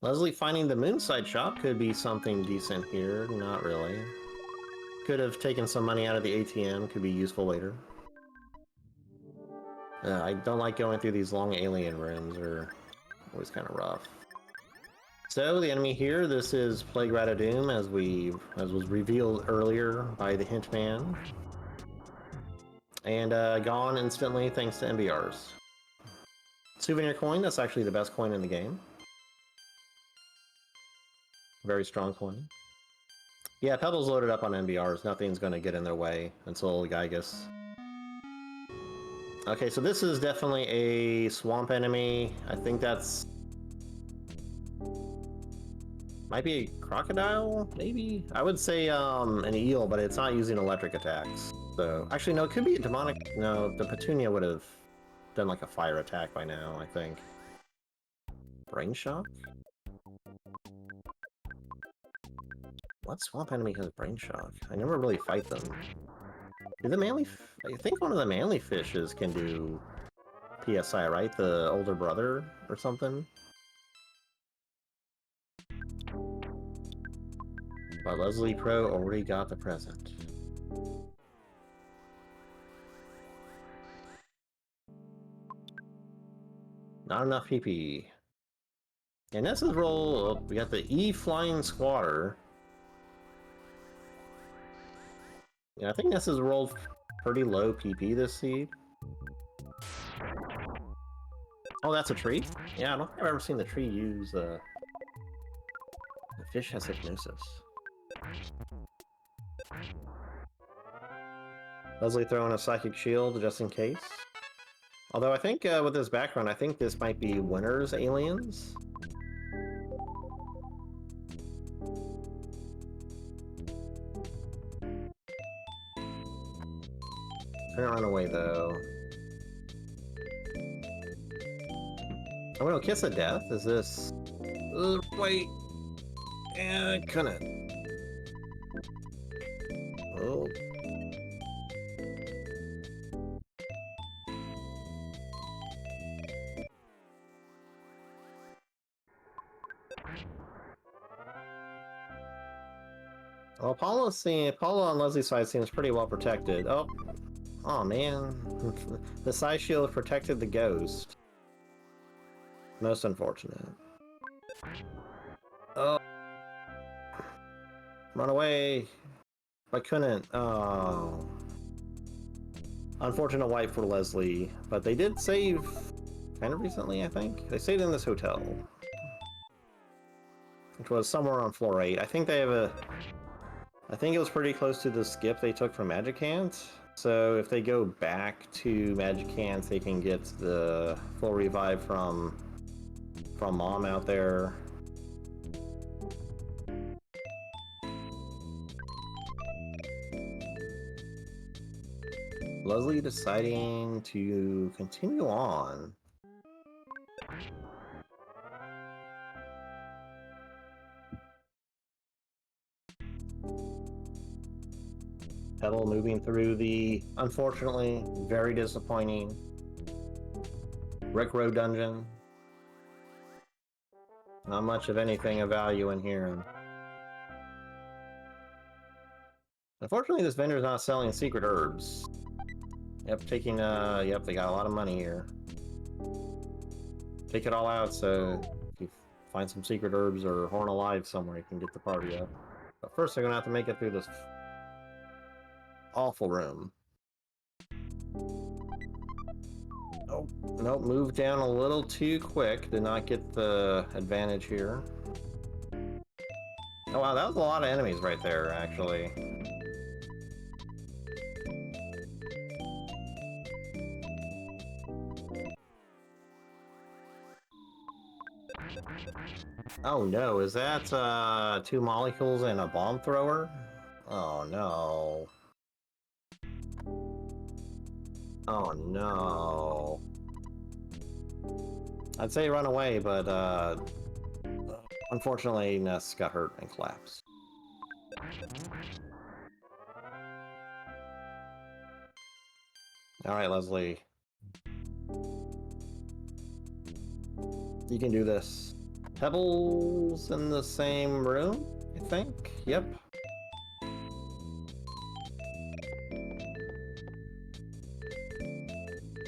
Leslie finding the Moonside shop could be something decent here. Not really. Could have taken some money out of the ATM. Could be useful later. I don't like going through these long alien rooms. They're always kind of rough. So the enemy here, this is Plague Rat of Doom, as was revealed earlier by the Hint Man. And gone instantly thanks to MBRs. Souvenir coin, that's actually the best coin in the game. Very strong coin. Yeah, Pebble's loaded up on MBRs. Nothing's going to get in their way until Gygus. Okay, so this is definitely a swamp enemy. I think that's... might be a crocodile, maybe? I would say an eel, but it's not using electric attacks. So, actually, no, it could be a demonic... No, the Petunia would have done like a fire attack by now, I think. Brain shock? What swamp enemy has brain shock? I never really fight them. Do the manly... I think one of the manly fishes can do PSI, right? The older brother or something? But Leslie Pro already got the present. Not enough PP. And Nessa's roll, we got the E Flying Squatter. Yeah, I think Nessa's rolled pretty low PP this seed. Oh, that's a tree? Yeah, I don't think I've ever seen the tree use the fish has hypnosis. Leslie throwing a psychic shield just in case. Although I think with this background, I think this might be Winter's aliens. Couldn't run away though. Oh no, Kiss of Death? Is this... wait. Yeah, couldn't. Oh. Well, Apollo on Leslie's side seems pretty well protected. Oh man. The side shield protected the ghost. Most unfortunate. Oh. Run away. I couldn't. Oh. Unfortunate wipe for Leslie. But they did save kind of recently, I think. They stayed in this hotel. Which was somewhere on floor 8. I think they have a... I think it was pretty close to the skip they took from Magicant. So if they go back to Magicant, they can get the full revive from Mom out there. Leslie deciding to continue on. Pebble moving through the, unfortunately, very disappointing Rick Road dungeon. Not much of anything of value in here. Unfortunately, this vendor's not selling secret herbs. Yep, yep, they got a lot of money here. Take it all out, so if you find some secret herbs or Horn Alive somewhere, you can get the party up. But first, they're gonna have to make it through this awful room. Oh, nope, moved down a little too quick. Did not get the advantage here. Oh wow, that was a lot of enemies right there, actually. Oh no, is that two molecules and a bomb thrower? Oh no. Oh no. I'd say run away, but unfortunately Ness got hurt and collapsed. Alright, Leslie. You can do this. Pebbles in the same room, I think? Yep.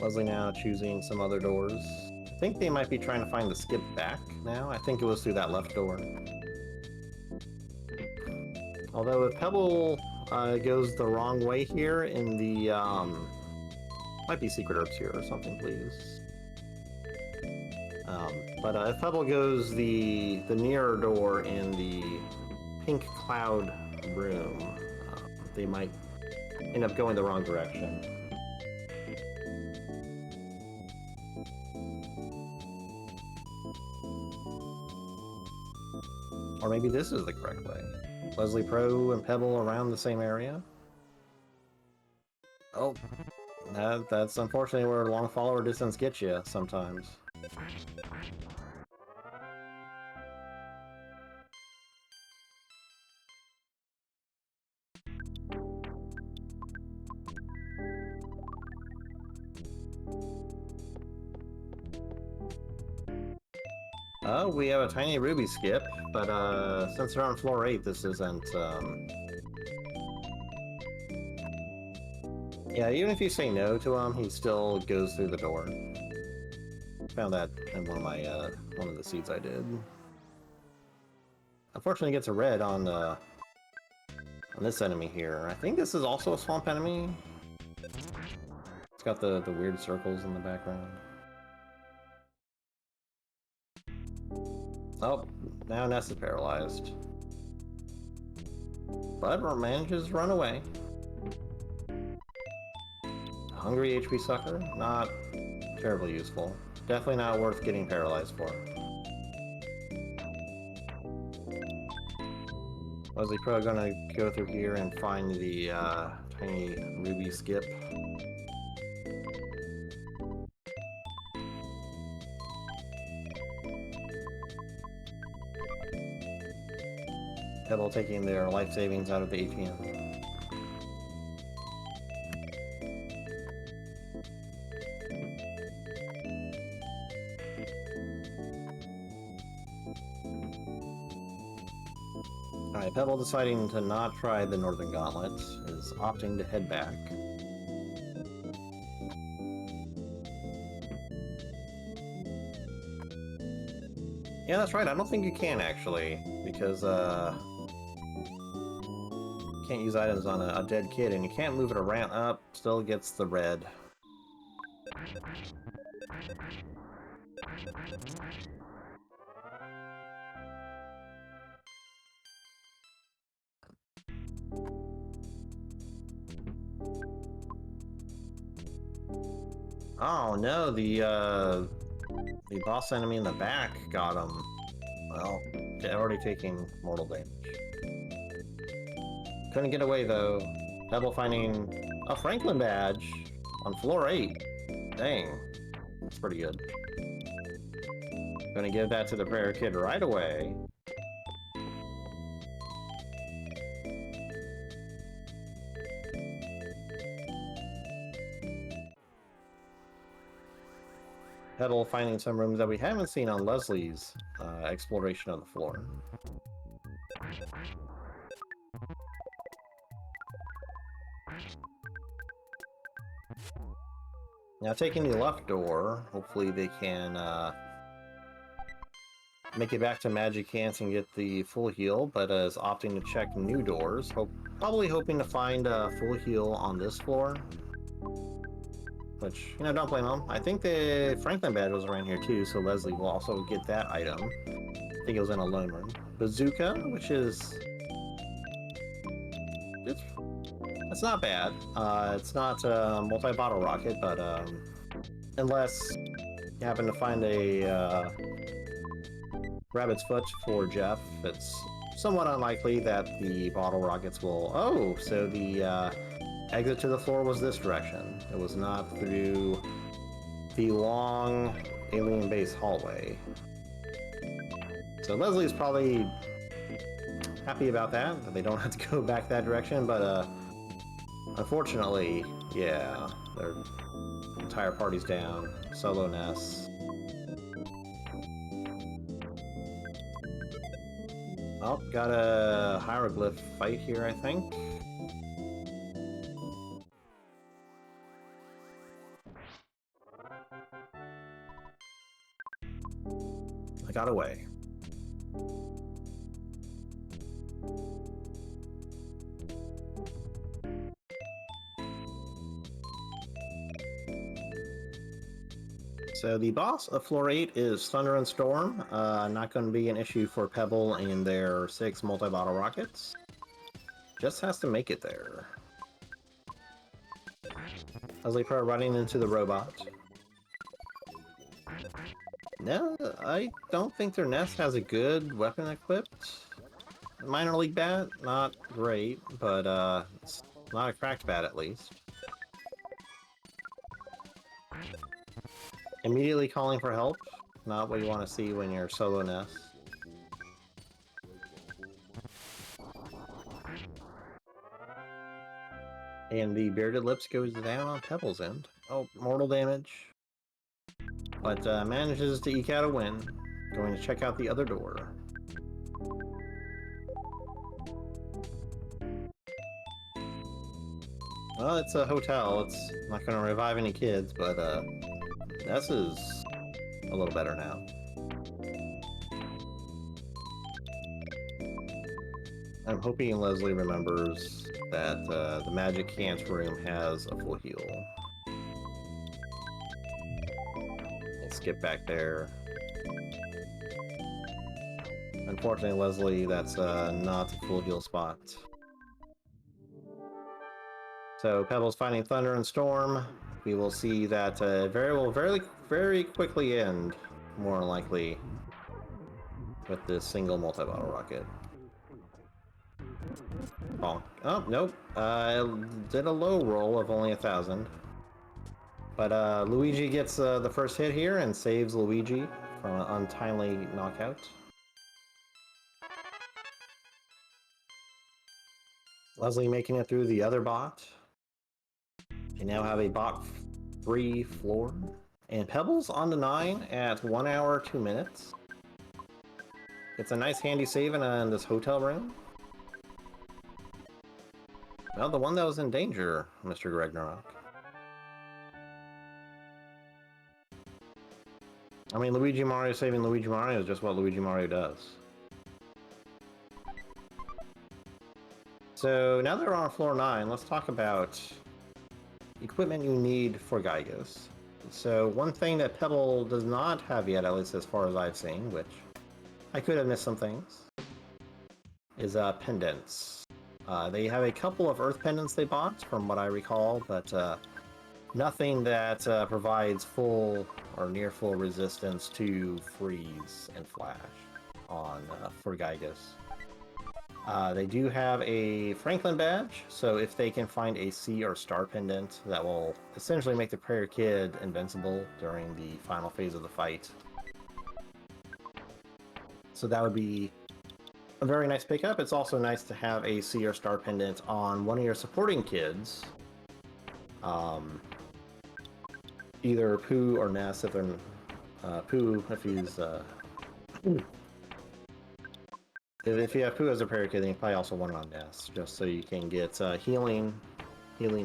Leslie now choosing some other doors. I think they might be trying to find the skip back now. I think it was through that left door. Although if Pebble goes the wrong way here in the, might be secret herbs here or something, please. But if Pebble goes the nearer door in the pink cloud room, they might end up going the wrong direction. Or maybe this is the correct way. Leslie Pro and Pebble around the same area. Oh, that's unfortunately where long follower distance gets you sometimes. We have a tiny ruby skip, but since they're on floor 8, this isn't, yeah, even if you say no to him, he still goes through the door. Found that in one of my, one of the seeds I did. Unfortunately, it gets a red on this enemy here. I think this is also a swamp enemy. It's got the weird circles in the background. Oh, now Ness is paralyzed. But manages to run away. Hungry HP sucker? Not terribly useful. Definitely not worth getting paralyzed for. Leslie Pro gonna go through here and find the tiny ruby skip. Pebble taking their life savings out of the ATM. Alright, Pebble deciding to not try the Northern Gauntlet is opting to head back. Yeah, that's right, I don't think you can actually, because can't use items on a dead kid, and you can't move it around. Up, still gets the red. Oh no, the boss enemy in the back got him. Well, already taking mortal damage. Couldn't get away though. Pebble finding a Franklin badge on floor 8. Dang. That's pretty good. Gonna give that to the prayer kid right away. Pebble finding some rooms that we haven't seen on Leslie's exploration of the floor. Now taking the left door, hopefully they can make it back to Magic Hands and get the full heal, but is opting to check new doors, probably hoping to find a full heal on this floor. Which, you know, don't blame them. I think the Franklin badge was around here too, so Leslie will also get that item. I think it was in a lone room. Bazooka, which is... It's not bad. It's not a multi-bottle rocket, but unless you happen to find a Rabbit's Foot for Jeff. It's somewhat unlikely that the bottle rockets will... Oh, so the exit to the floor was this direction. It was not through the long alien base hallway. So Leslie's probably happy about that they don't have to go back that direction, but unfortunately, yeah, their entire party's down. Solo Ness. Oh, got a hieroglyph fight here, I think. I got away. So the boss of Floor 8 is Thunder and Storm. Not going to be an issue for Pebble and their 6 multi-bottle rockets. Just has to make it there. Leslie Pro running into the robot. No, I don't think their nest has a good weapon equipped. Minor League Bat, not great, but it's not a cracked bat at least. Immediately calling for help, not what you want to see when you're solo Ness. And the Bearded Lips goes down on Pebble's end. Oh, mortal damage. But manages to eke out a win. Going to check out the other door. Well, it's a hotel. It's not going to revive any kids, but Ness is a little better now. I'm hoping Leslie remembers that the Magic Cant room has a full heal. Let's skip back there. Unfortunately, Leslie, that's not a full heal spot. So Pebble's fighting Thunder and Storm. We will see that very quickly end, more likely, with this single multi-bottle rocket. Bonk. Oh, nope. Did a low roll of only 1,000. But Luigi gets the first hit here and saves Luigi from an untimely knockout. Leslie making it through the other bot. They now have a bot-free floor. And Pebble's on to 9 at 1 hour, 2 minutes. It's a nice handy save in this hotel room. Well, the one that was in danger, Mr. Ragnarok. I mean, Luigi Mario saving Luigi Mario is just what Luigi Mario does. So now that we're on floor 9, let's talk about equipment you need for Gygus. So one thing that Pebble does not have yet, at least as far as I've seen, which I could have missed some things, is pendants. They have a couple of earth pendants they bought, from what I recall, but nothing that provides full or near full resistance to freeze and flash on for Gygus. They do have a Franklin badge, so if they can find a C or star pendant, that will essentially make the Prayer Kid invincible during the final phase of the fight. So that would be a very nice pickup. It's also nice to have a C or star pendant on one of your supporting kids. Either Pooh or Ness, if they're Pooh, if he's if you have Pooh as a prayer kid, then you probably also want it on Ness, just so you can get healing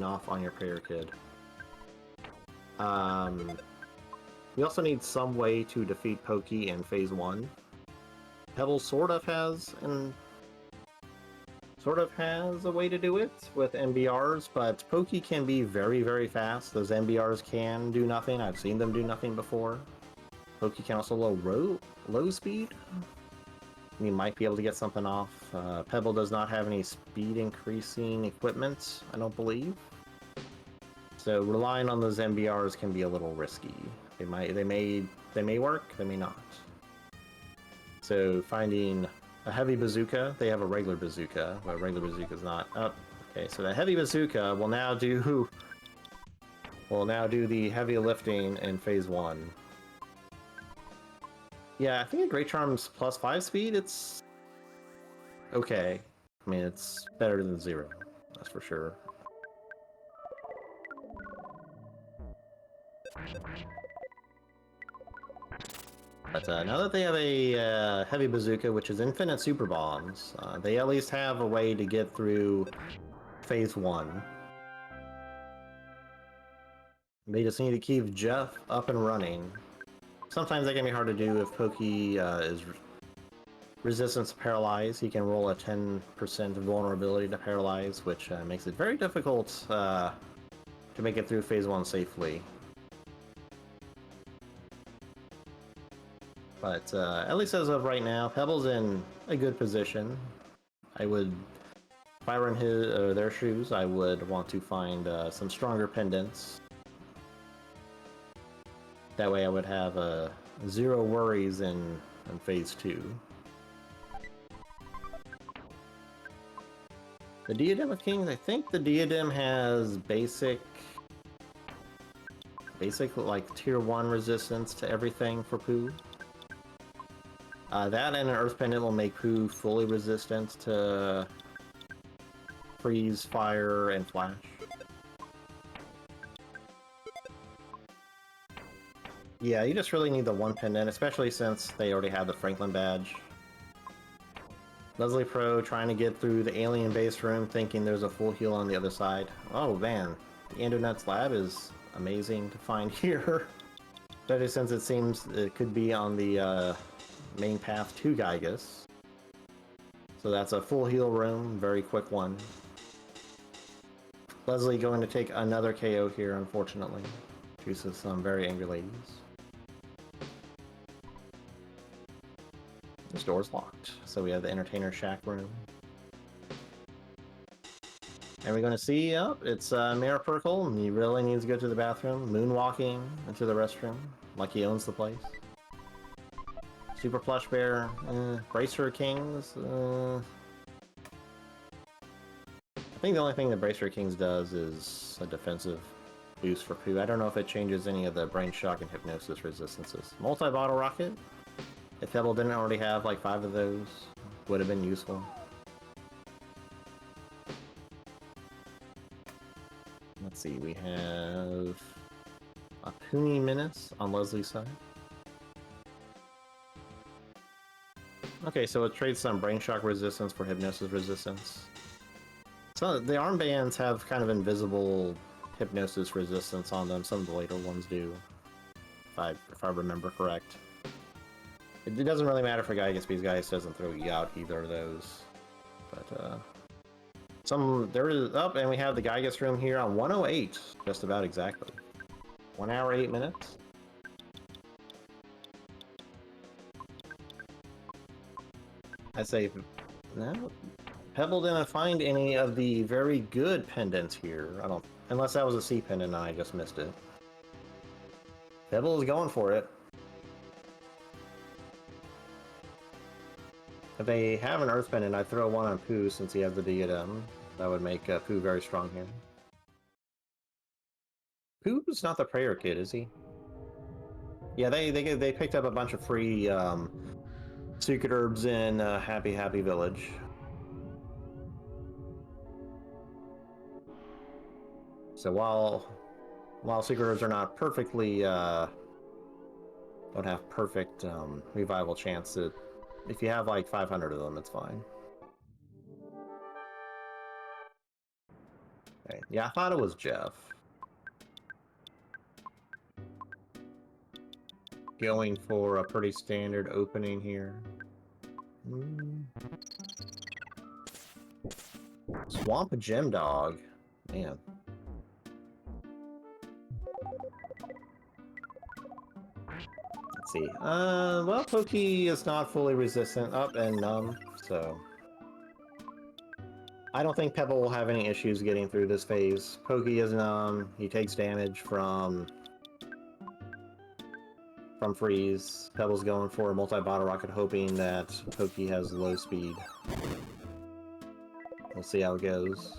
off on your prayer kid. We also need some way to defeat Pokey in Phase 1. Pebble sort of has a way to do it with MBRs, but Pokey can be very, very fast. Those MBRs can do nothing. I've seen them do nothing before. Pokey can also low speed. You might be able to get something off. Pebble does not have any speed increasing equipment, I don't believe. So relying on those MBRs can be a little risky. They may work, they may not. So finding a heavy bazooka. They have a regular bazooka, but a regular bazooka's not up. Okay, so the heavy bazooka will now do the heavy lifting in phase 1. Yeah, I think a Great Charm's +5 speed, it's okay. I mean, it's better than 0, that's for sure. But now that they have a heavy bazooka, which is infinite super bombs, they at least have a way to get through phase 1. They just need to keep Jeff up and running. Sometimes that can be hard to do if Pokey is resistant to paralyze. He can roll a 10% vulnerability to paralyze, which makes it very difficult to make it through phase 1 safely. But at least as of right now, Pebble's in a good position. I would, if I were in their shoes, I would want to find some stronger pendants. That way I would have 0 worries in phase 2. The Diadem of Kings, I think the Diadem has basic like tier 1 resistance to everything for Pooh. That and an Earth Pendant will make Pooh fully resistant to freeze, fire, and flash. Yeah, you just really need the 1 pendant, especially since they already have the Franklin badge. Leslie Pro trying to get through the alien base room thinking there's a full heal on the other side. Oh man, the Andonut's lab is amazing to find here. Especially since it seems it could be on the main path to Gygus. So that's a full heal room, very quick one. Leslie going to take another KO here, unfortunately, due to some very angry ladies. This door's locked, so we have the Entertainer Shack room. And we're going to see, it's Mayor Perkle, and he really needs to go to the bathroom, moonwalking into the restroom, like he owns the place. Super Plush Bear, Bracer Kings, I think the only thing that Bracer Kings does is a defensive boost for Pooh. I don't know if it changes any of the Brain Shock and Hypnosis resistances. Multi-Bottle Rocket? If Pebble didn't already have like 5 of those, would have been useful. Let's see, we have a Poonie Menace on Leslie's side. Okay, so it trades some Brain Shock resistance for Hypnosis resistance. So the armbands have kind of invisible Hypnosis resistance on them. Some of the later ones do, if I remember correct. It doesn't really matter for Gygus because Gygus doesn't throw you out either of those. But there is up, and we have the Gygus room here on 108, just about exactly. 1 hour 8 minutes. I say, no, Pebble didn't find any of the very good pendants here. Unless that was a C pendant and I just missed it. Pebble is going for it. If they have an Earth Pendant, I'd throw one on Pooh since he has the Diadem. That would make Pooh very strong here. Pooh's not the prayer kid, is he? Yeah, they picked up a bunch of free secret herbs in Happy Village. So while secret herbs are not perfectly don't have perfect revival chance, if you have like 500 of them, it's fine. Okay. Yeah, I thought it was Jeff. Going for a pretty standard opening here. Swamp Gem Dog. Man. Let's see. Well, Pokey is not fully resistant up and numb, so I don't think Pebble will have any issues getting through this phase. Pokey is numb. He takes damage from from freeze. Pebble's going for a multi-bottle rocket, hoping that Pokey has low speed. We'll see how it goes.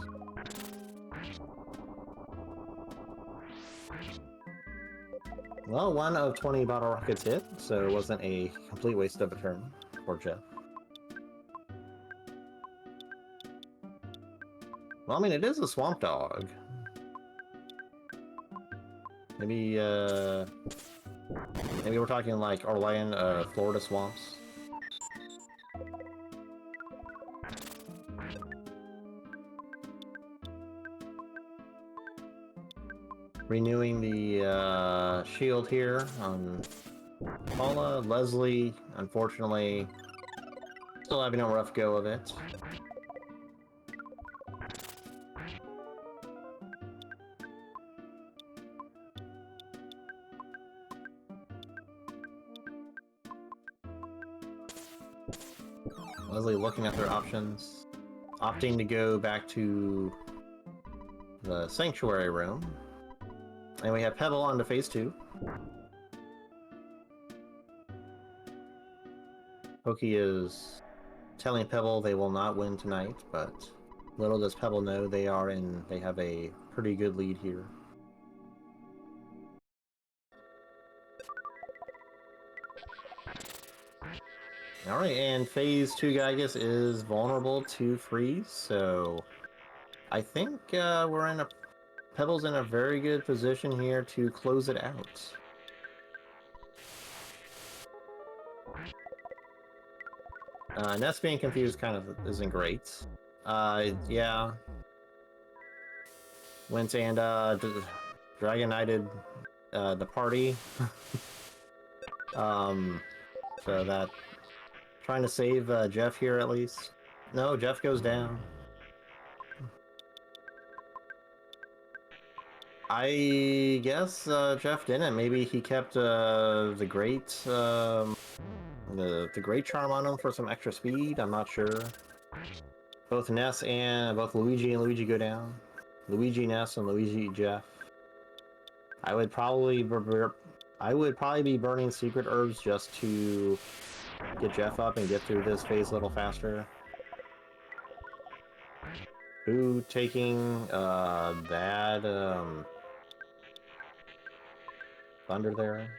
Well, 1 of 20 bottle rockets hit, so it wasn't a complete waste of a turn for Jeff. Well, I mean, it is a swamp dog. Maybe we're talking like Orlando, Florida swamps. Renewing the shield here on Paula. Leslie, unfortunately, still having a rough go of it. Leslie looking at their options, opting to go back to the sanctuary room. And we have Pebble on to phase 2. Pokey is telling Pebble they will not win tonight, but little does Pebble know they have a pretty good lead here. Alright, and phase 2 Gygus is vulnerable to freeze, so I think Pebble's in a very good position here to close it out. Ness being confused kind of isn't great. Yeah. Went and Dragon Knighted the party. So that trying to save Jeff here at least. No, Jeff goes down. I guess Jeff didn't. Maybe he kept the great charm on him for some extra speed. I'm not sure. Both Ness and both Luigi and Luigi go down. Luigi Ness and Luigi Jeff. I would probably be burning secret herbs just to get Jeff up and get through this phase a little faster. Who taking bad thunder there?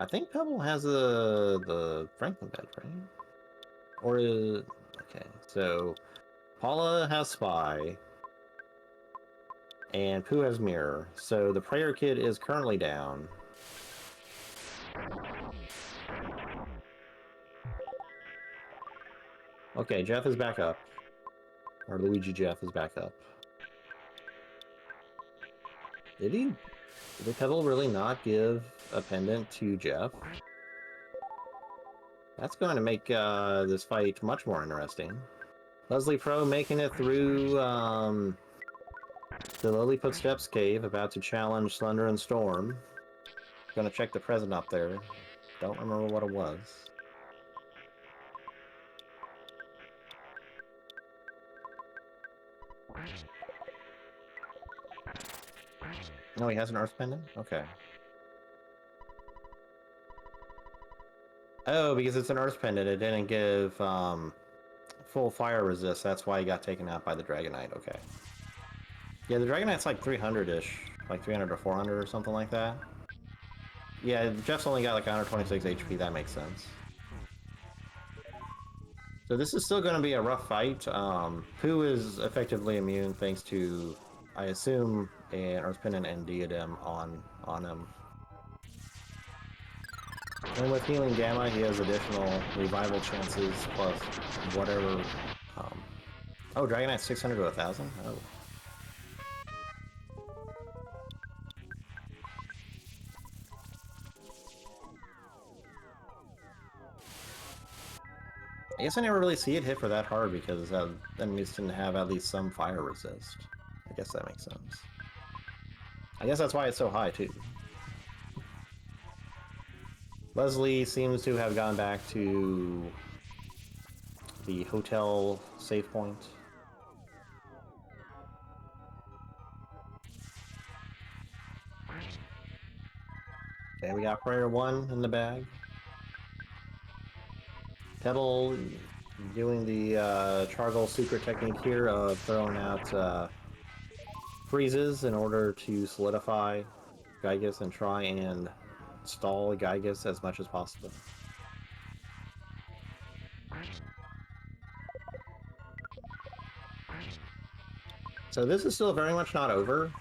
I think Pebble has the Franklin bed, right? Or is okay? So Paula has Spy, and Pooh has Mirror. So the Prayer Kid is currently down. Okay, Jeff is back up. Or Luigi Jeff is back up. Did Pebble really not give a pendant to Jeff? That's going to make this fight much more interesting. Leslie Pro making it through the Lilliput Steps cave, about to challenge Thunder and Storm. Gonna check the present up there. Don't remember what it was. No, he has an Earth Pendant? Okay. Oh, because it's an Earth Pendant, it didn't give full fire resist. That's why he got taken out by the Dragonite. Okay. Yeah, the Dragonite's like 300-ish. Like 300 or 400 or something like that. Yeah, Jeff's only got like 126 HP. That makes sense. So this is still going to be a rough fight. Pooh is effectively immune thanks to, I assume, an Earth Pendant and Diadem on him. And with Healing Gamma, he has additional revival chances, plus whatever... Oh, Dragonite 600 to 1,000? Oh. I guess I never really see it hit for that hard, because enemies tend to have at least some fire resist. I guess that makes sense. I guess that's why it's so high, too. Leslie seems to have gone back to the hotel save point. Okay, we got Prayer 1 in the bag. Pebble doing the Chargol secret technique here of throwing out freezes in order to solidify Gygus and try and stall Gygus as much as possible. So this is still very much not over.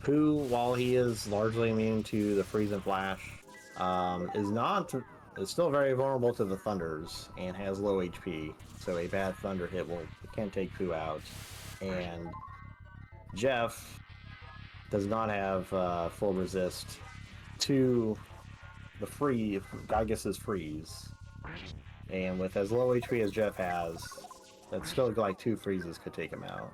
Pooh, while he is largely immune to the freeze and flash, is still very vulnerable to the thunders and has low HP. So a bad thunder hit can take Pooh out. And Jeff does not have full resist to the Gygus's freeze. And with as low HP as Jeff has, that's still like 2 freezes could take him out.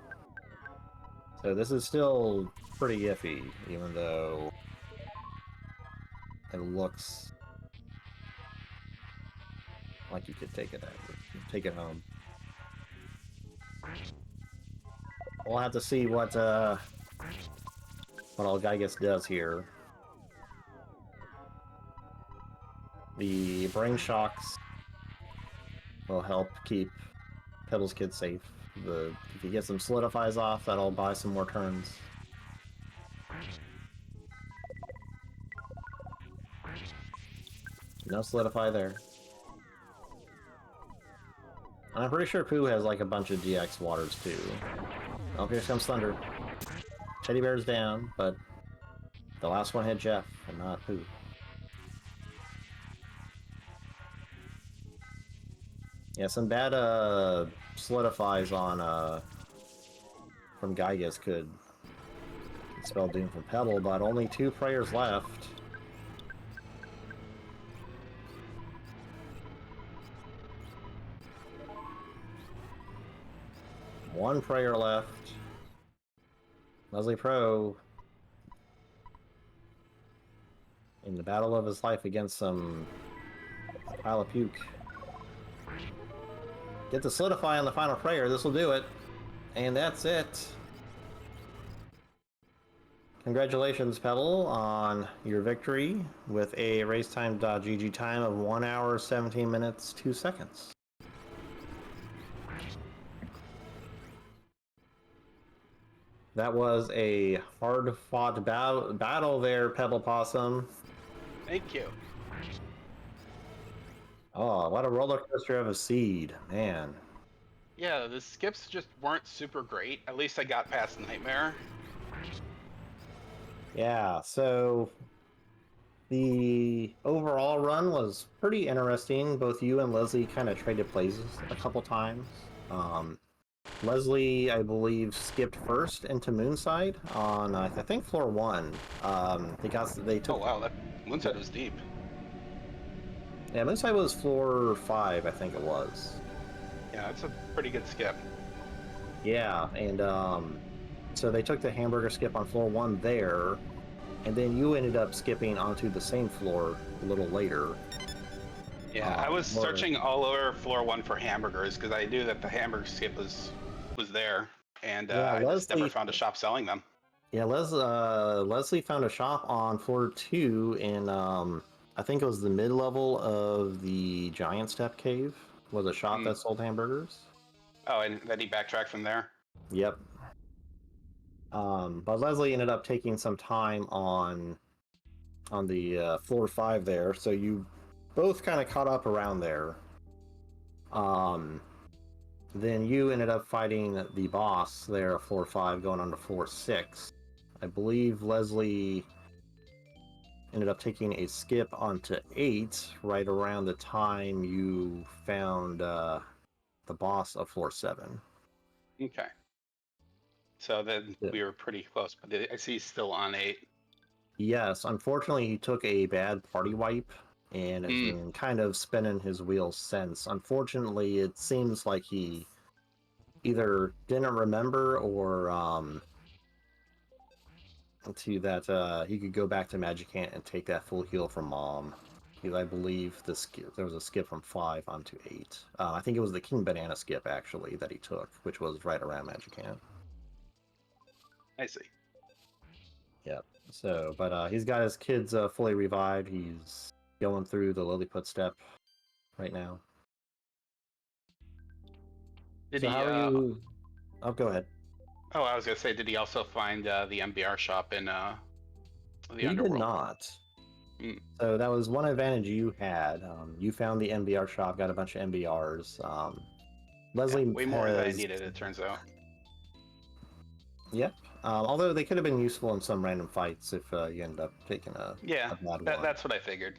So this is still pretty iffy, even though it looks like you could take it home. We'll have to see what all Gygus does here. The brain shocks will help keep Pebble's kid safe. If he gets some solidifies off, that'll buy some more turns. No solidify there. And I'm pretty sure Pooh has like a bunch of DX waters too. Oh, here comes Thunder. Teddy Bear's down, but the last one hit Jeff and not Pooh. Yeah, some bad solidifies on from Gygus could spell doom from Pebble, but only 2 prayers left. One prayer left. Leslie Pro in the battle of his life against some pile of puke. Get the solidify on the final prayer. This will do it. And that's it. Congratulations, Pebble, on your victory with a racetime.gg time of 1 hour, 17 minutes, 2 seconds. That was a hard-fought battle there, PebblePossum. Thank you. Oh, what a roller coaster of a seed, man. Yeah, the skips just weren't super great. At least I got past Nightmare. Yeah, so the overall run was pretty interesting. Both you and Leslie kind of traded places a couple times. Leslie, I believe, skipped first into Moonside on, I think, floor 1. They took... Oh, wow, that Moonside was deep. Yeah, Moonside was floor 5, I think it was. Yeah, it's a pretty good skip. Yeah, and so they took the hamburger skip on floor 1 there, and then you ended up skipping onto the same floor a little later. Yeah, I was searching all over floor 1 for hamburgers because I knew that the hamburger skip was there, and I just never found a shop selling them. Yeah, Leslie found a shop on floor 2 in I think it was the mid-level of the Giant Step Cave. Was a shop that sold hamburgers. Oh, and then he backtracked from there? Yep. But Leslie ended up taking some time on the floor 5 there, so you both kind of caught up around there. Then you ended up fighting the boss there at floor 5 going on to floor 6. I believe Leslie ended up taking a skip onto 8 right around the time you found the boss of floor 7. Okay. So then we were pretty close, but I see he's still on 8. Yes, unfortunately he took a bad party wipe and has been kind of spinning his wheels since. Unfortunately, it seems like he either didn't remember or he could go back to Magicant and take that full heal from Mom. Because I believe there was a skip from 5 onto 8. I think it was the King Banana skip, actually, that he took, which was right around Magicant. I see. Yep. So, but he's got his kids fully revived. He's going through the Lilliput step right now. Did So he? how are you? Oh, go ahead. Oh, I was gonna say, did he also find the MBR shop in the He did underworld? not. Mm. So that was one advantage you had. You found the MBR shop, got a bunch of MBRs. Yeah, Leslie way more than I has, needed. It turns out. yep. Although they could have been useful in some random fights if you end up taking Yeah, a bad one. that's what I figured.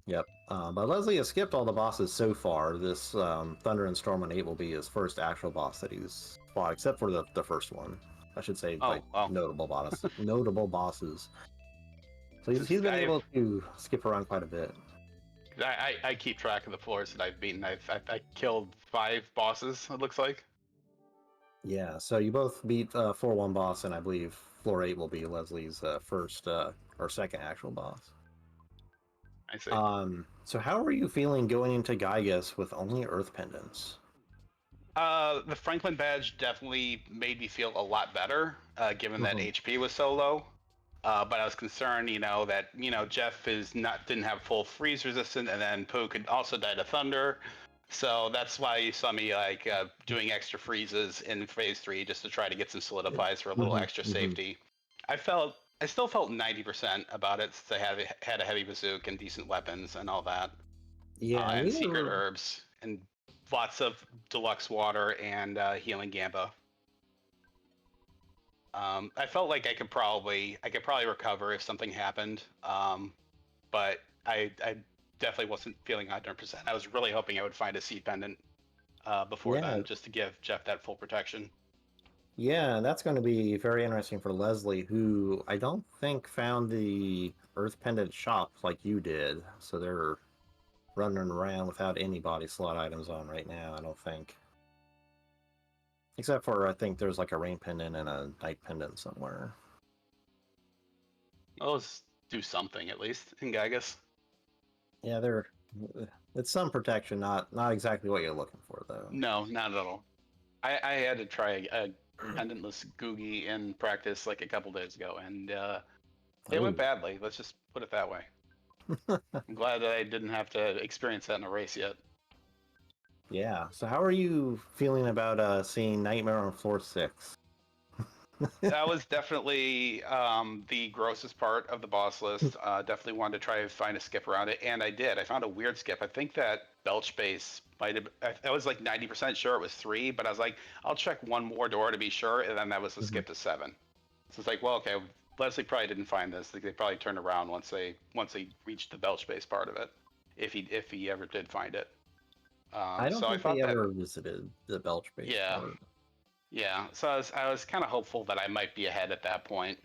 Yep. But Leslie has skipped all the bosses so far. This Thunder and Storm on 8 will be his first actual boss that he's fought, except for the first one. I should say, like, Oh, well. notable bosses. So he's Just, been able to skip around quite a bit. I keep track of the floors that I've beaten. I killed 5 bosses. It looks like. Yeah, so you both beat 4-1 boss, and I believe floor 8 will be Leslie's first or second actual boss. I see. So how are you feeling going into Gygas with only Earth pendants? The Franklin badge definitely made me feel a lot better, given that Mhm. HP was so low. But I was concerned, that Jeff didn't have full freeze resistant, and then Pooh could also die to thunder. So that's why you saw me doing extra freezes in phase 3 just to try to get some solidifies for a little Mhm, extra mhm. safety. I still felt 90% about it since I had a heavy bazooka and decent weapons and all that, Yeah, and and you secret were, herbs and lots of deluxe water and healing gamba. I felt like I could probably recover if something happened, but I definitely wasn't feeling 100%. I was really hoping I would find a seed pendant before yeah, then, just to give Jeff that full protection. yeah, that's going to be very interesting for Leslie, who I don't think found the Earth pendant shop like you did. So they're running around without any body slot items on right now, I don't think. Except for, I think there's like a rain pendant and a night pendant somewhere. Well, let's do something at least in Gygas. Yeah, they're it's some protection, not exactly what you're looking for though. No, not at all. I had to try a pendantless Googie in practice like a couple days ago, and it went Oh, badly. Let's just put it that way. I'm glad that I didn't have to experience that in a race yet. yeah. So how are you feeling about seeing Nightmare on floor 6? That was definitely the grossest part of the boss list. Definitely wanted to try to find a skip around it, and I did. I found a weird skip. I think that belch base might have. I was like 90% sure it was 3, but I was like, I'll check one more door to be sure, and then that was the Mhm. skip to 7. So it's like, well, okay, Leslie probably didn't find this. Like, they probably turned around once they reached the belch base part of it, if he ever did find it. I don't So I think they thought that, ever visited the Belch base yeah, part. yeah. So I was kind of hopeful that I might be ahead at that point.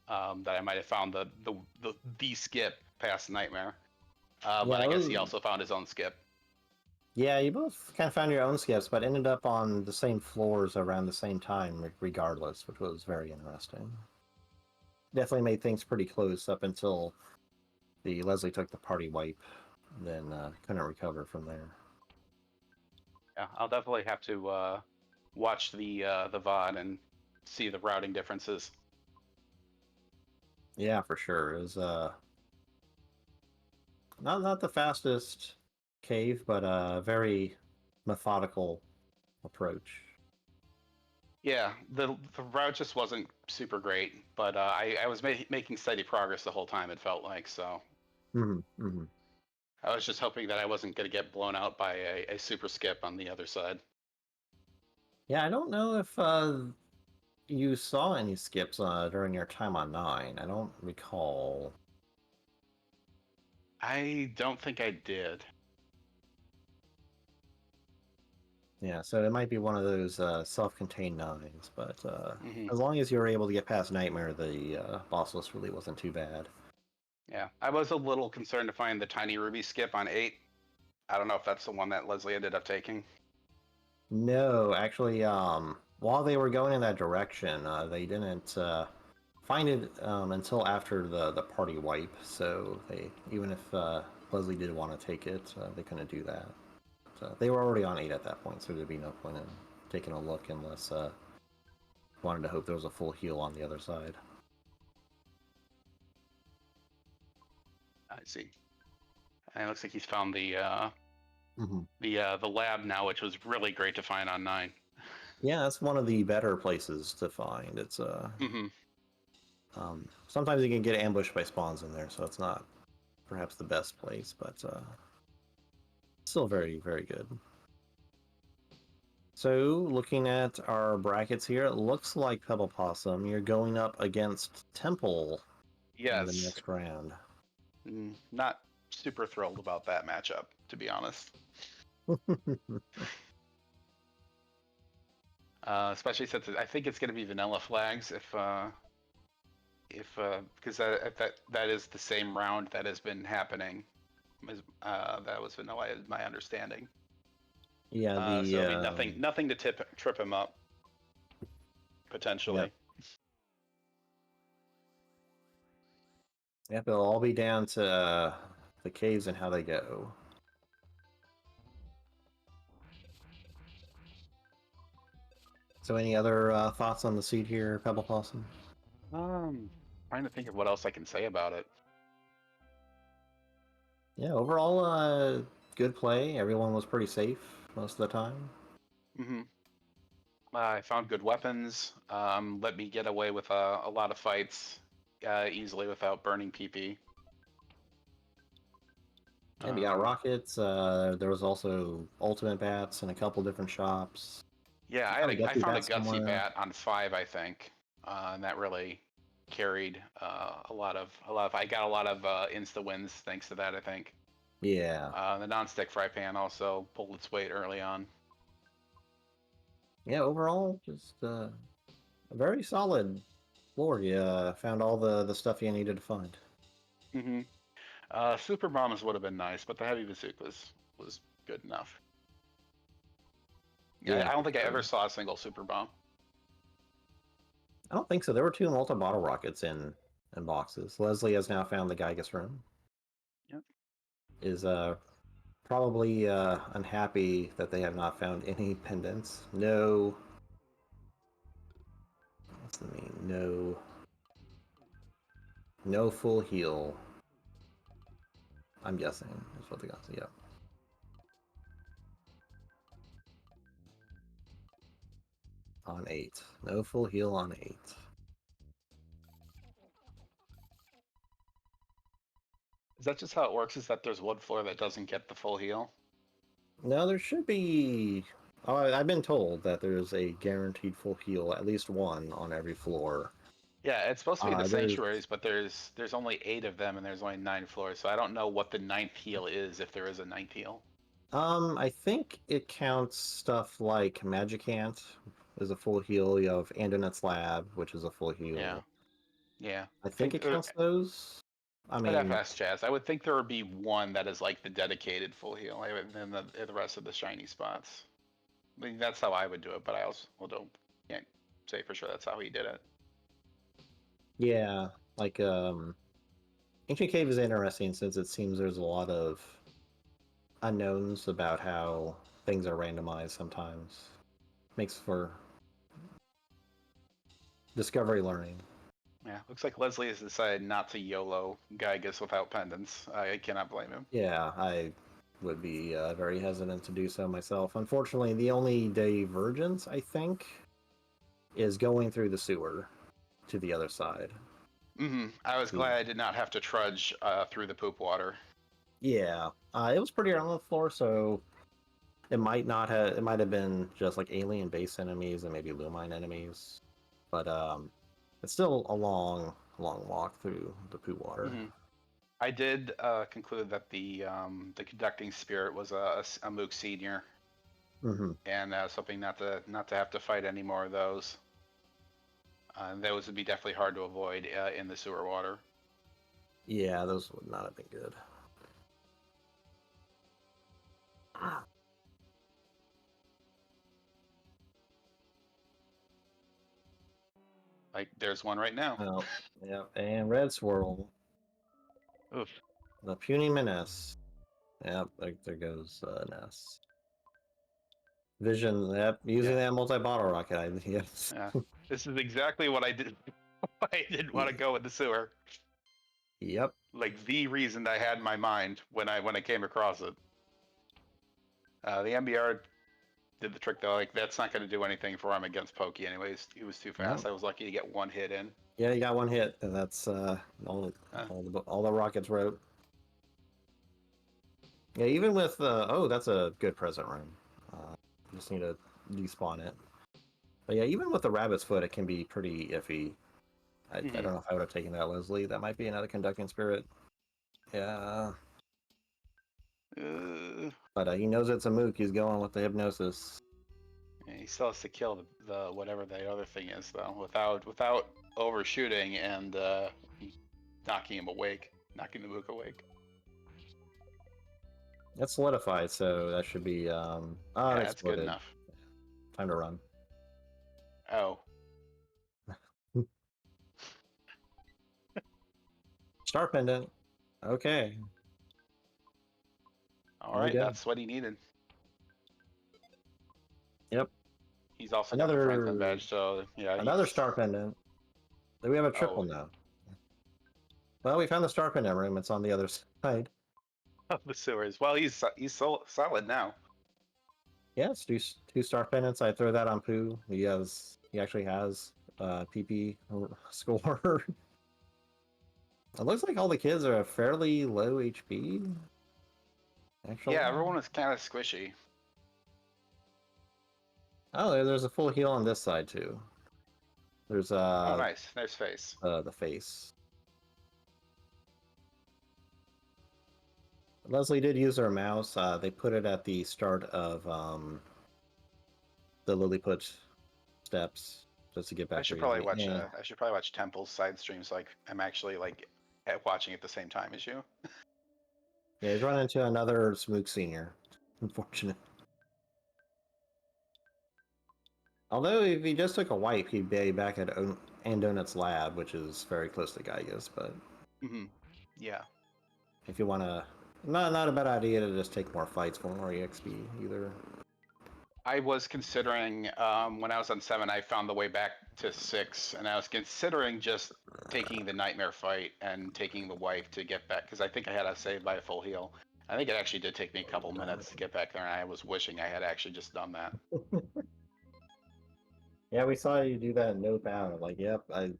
That I might have found the skip past Nightmare. Yeah, But I guess he also found his own skip. yeah, you both kind of found your own skips, but ended up on the same floors around the same time, regardless, which was very interesting. Definitely made things pretty close up until the Leslie took the party wipe, then couldn't recover from there. Yeah, I'll definitely have to watch the VOD and see the routing differences. Yeah, for sure. It was not the fastest cave, but a very methodical approach. Yeah, the route just wasn't super great, but I was making steady progress the whole time. It felt like so. Hmm. I was just hoping that I wasn't going to get blown out by a super skip on the other side. Yeah, I don't know if you saw any skips during your time on 9. I don't recall. I don't think I did. Yeah, so it might be one of those self-contained 9s, but Hmm. as long as you were able to get past Nightmare, the boss list really wasn't too bad. Yeah, I was a little concerned to find the tiny ruby skip on 8. I don't know if that's the one that Leslie ended up taking. No, actually, while they were going in that direction, they didn't find it until after the party wipe. So they, even if Leslie did want to take it, they couldn't do that. So they were already on 8 at that point, so there'd be no point in taking a look unless wanted to hope there was a full heal on the other side. I see. And it looks like he's found the Mhm. the lab now, which was really great to find on 9. Yeah, that's one of the better places to find. It's Mm-hmm. sometimes you can get ambushed by spawns in there, so it's not perhaps the best place, but still very, very good. So, looking at our brackets here, it looks like PebblePossum, you're going up against Temple in the Yes. next round. Not super thrilled about that matchup, to be honest. Especially since I think it's going to be vanilla flags if because that is the same round that has been happening. That was vanilla, is my understanding. Yeah, So it'll be nothing to trip him up potentially. yep. Yep, it'll all be down to the caves and how they go. So, any other thoughts on the seed here, PebblePossum? Um, Trying to think of what else I can say about it. Yeah, overall, good play. Everyone was pretty safe most of the time. Hmm. I found good weapons. Let me get away with a lot of fights easily without burning PP. And you got rockets. There was also ultimate bats in a couple different shops. Yeah, You found a I gutsy found a bat gutsy somewhere. bat on 5, I think, and that really carried a lot of I got a lot of insta wins thanks to that. I think Yeah. the non-stick fry pan also pulled its weight early on. Yeah, overall, just a very solid floor. You found all the stuff you needed to find. Hmm. Super bombs would have been nice, but the heavy bazookas was good enough. Yeah, I don't for think I ever sure. saw a single super bomb. I don't think so. There were 2 multi-bottle rockets in boxes. Leslie has now found the Gygas room. Yep. Is probably unhappy that they have not found any pendants. No. What's the mean? No. No full heal. I'm guessing is what they got. Yeah. On 8. No full heal on 8. Is that just how it works? Is that there's one floor that doesn't get the full heal? No, there should be. Oh, I've been told that there's a guaranteed full heal, at least one on every floor. Yeah, it's supposed to be the There's. sanctuaries, but there's only 8 of them, and there's only 9 floors, so I don't know what the ninth heal is if there is a ninth heal. I think it counts stuff like Magicant is a full heal. You have Andonet's Lab, which is a full Yeah, heal. yeah. I think it counts those. I I'd have to mean, ask Chaz. I would think there would be one that is like the dedicated full heal, and then the rest of the shiny spots. I mean, that's how I would do it, but I also can't say for sure that's how he did it. yeah, like Ancient Cave is interesting since it seems there's a lot of unknowns about how things are randomized sometimes. Makes for discovery learning. Yeah, looks like Leslie has decided not to YOLO Gygas without pendants. I cannot blame him. Yeah, I would be very hesitant to do so myself. Unfortunately, the only divergence, I think, is going through the sewer to the other side. I was The glad I did not have to trudge through the poop water. Yeah, it was pretty on the floor, so it might not have. It might have been just like alien base enemies and maybe Lumine enemies, but it's still a long walk through the poo water. Hmm. I did conclude that the conducting spirit was a Mook senior, Hmm. and I was hoping not to have to fight any more of those. Those would be definitely hard to avoid in the sewer water. Yeah, those would not have been good. Like there's one right now. Oh, yeah, and Red Swirl, Oof. the puny menace. Yep, there goes Ness. Vision, yep, using Yeah. that multi-bottle rocket. Yes. Yeah. This is exactly what I did. I didn't want to go in the sewer. Yep. Like the reason I had in my mind when I came across it. The MBR did the trick though. Like that's not going to do anything for him against Pokey anyways. He was too fast. No. I was lucky to get one hit in. Yeah, you got one hit, and that's all the Rockets wrote. Yeah, even with oh, that's a good present room. Just need to despawn it. But yeah, even with the rabbit's foot, it can be pretty iffy. I don't know if I would have taken that, Leslie. That might be another conducting spirit. Yeah. But he knows it's a mook. He's going with the hypnosis. Yeah, he still has to kill the whatever the other thing is though, without overshooting and knocking him awake, knocking the mook awake. It's solidified, so that should be it Yeah, that's good exploded. enough. Time to run. Oh, Star pendant. Okay. all right, that's what he needed. Yep. He's also got the Franklin Another badge, so yeah, another he's. star pendant. We have a triple Oh, now. Well, we found the star pendant room. It's on the other side. the sewers. Well, he's so solid now. Yeah, it's two star pendants. I throw that on Pooh. He actually has PP score. It looks like all the kids are fairly low HP. Actually. Yeah, everyone is kind of squishy. Oh, there's a full heal on this side too. There's Oh, nice. There's face. the face. Leslie did use her mouse. They put it at the start of the Lilliput steps just to get back. I should probably watch Temple's side streams. Like I'm actually like watching at the same time as you. Yeah, he's run into another Smook Senior. Unfortunate. Although if he just took a wipe, he'd be back at Andonut's lab, which is very close to Gaius. But Yeah. if you want to, not a bad idea to just take more fights for more EXP either. I was considering when I was on 7, I found the way back to 6, and I was considering just taking the nightmare fight and taking the wipe to get back because I think I had a save by a full heal. I think it actually did take me a couple minutes to get back there, and I was wishing I had actually just done that. Yeah, we saw you do that no bound. Like, yep, I'm.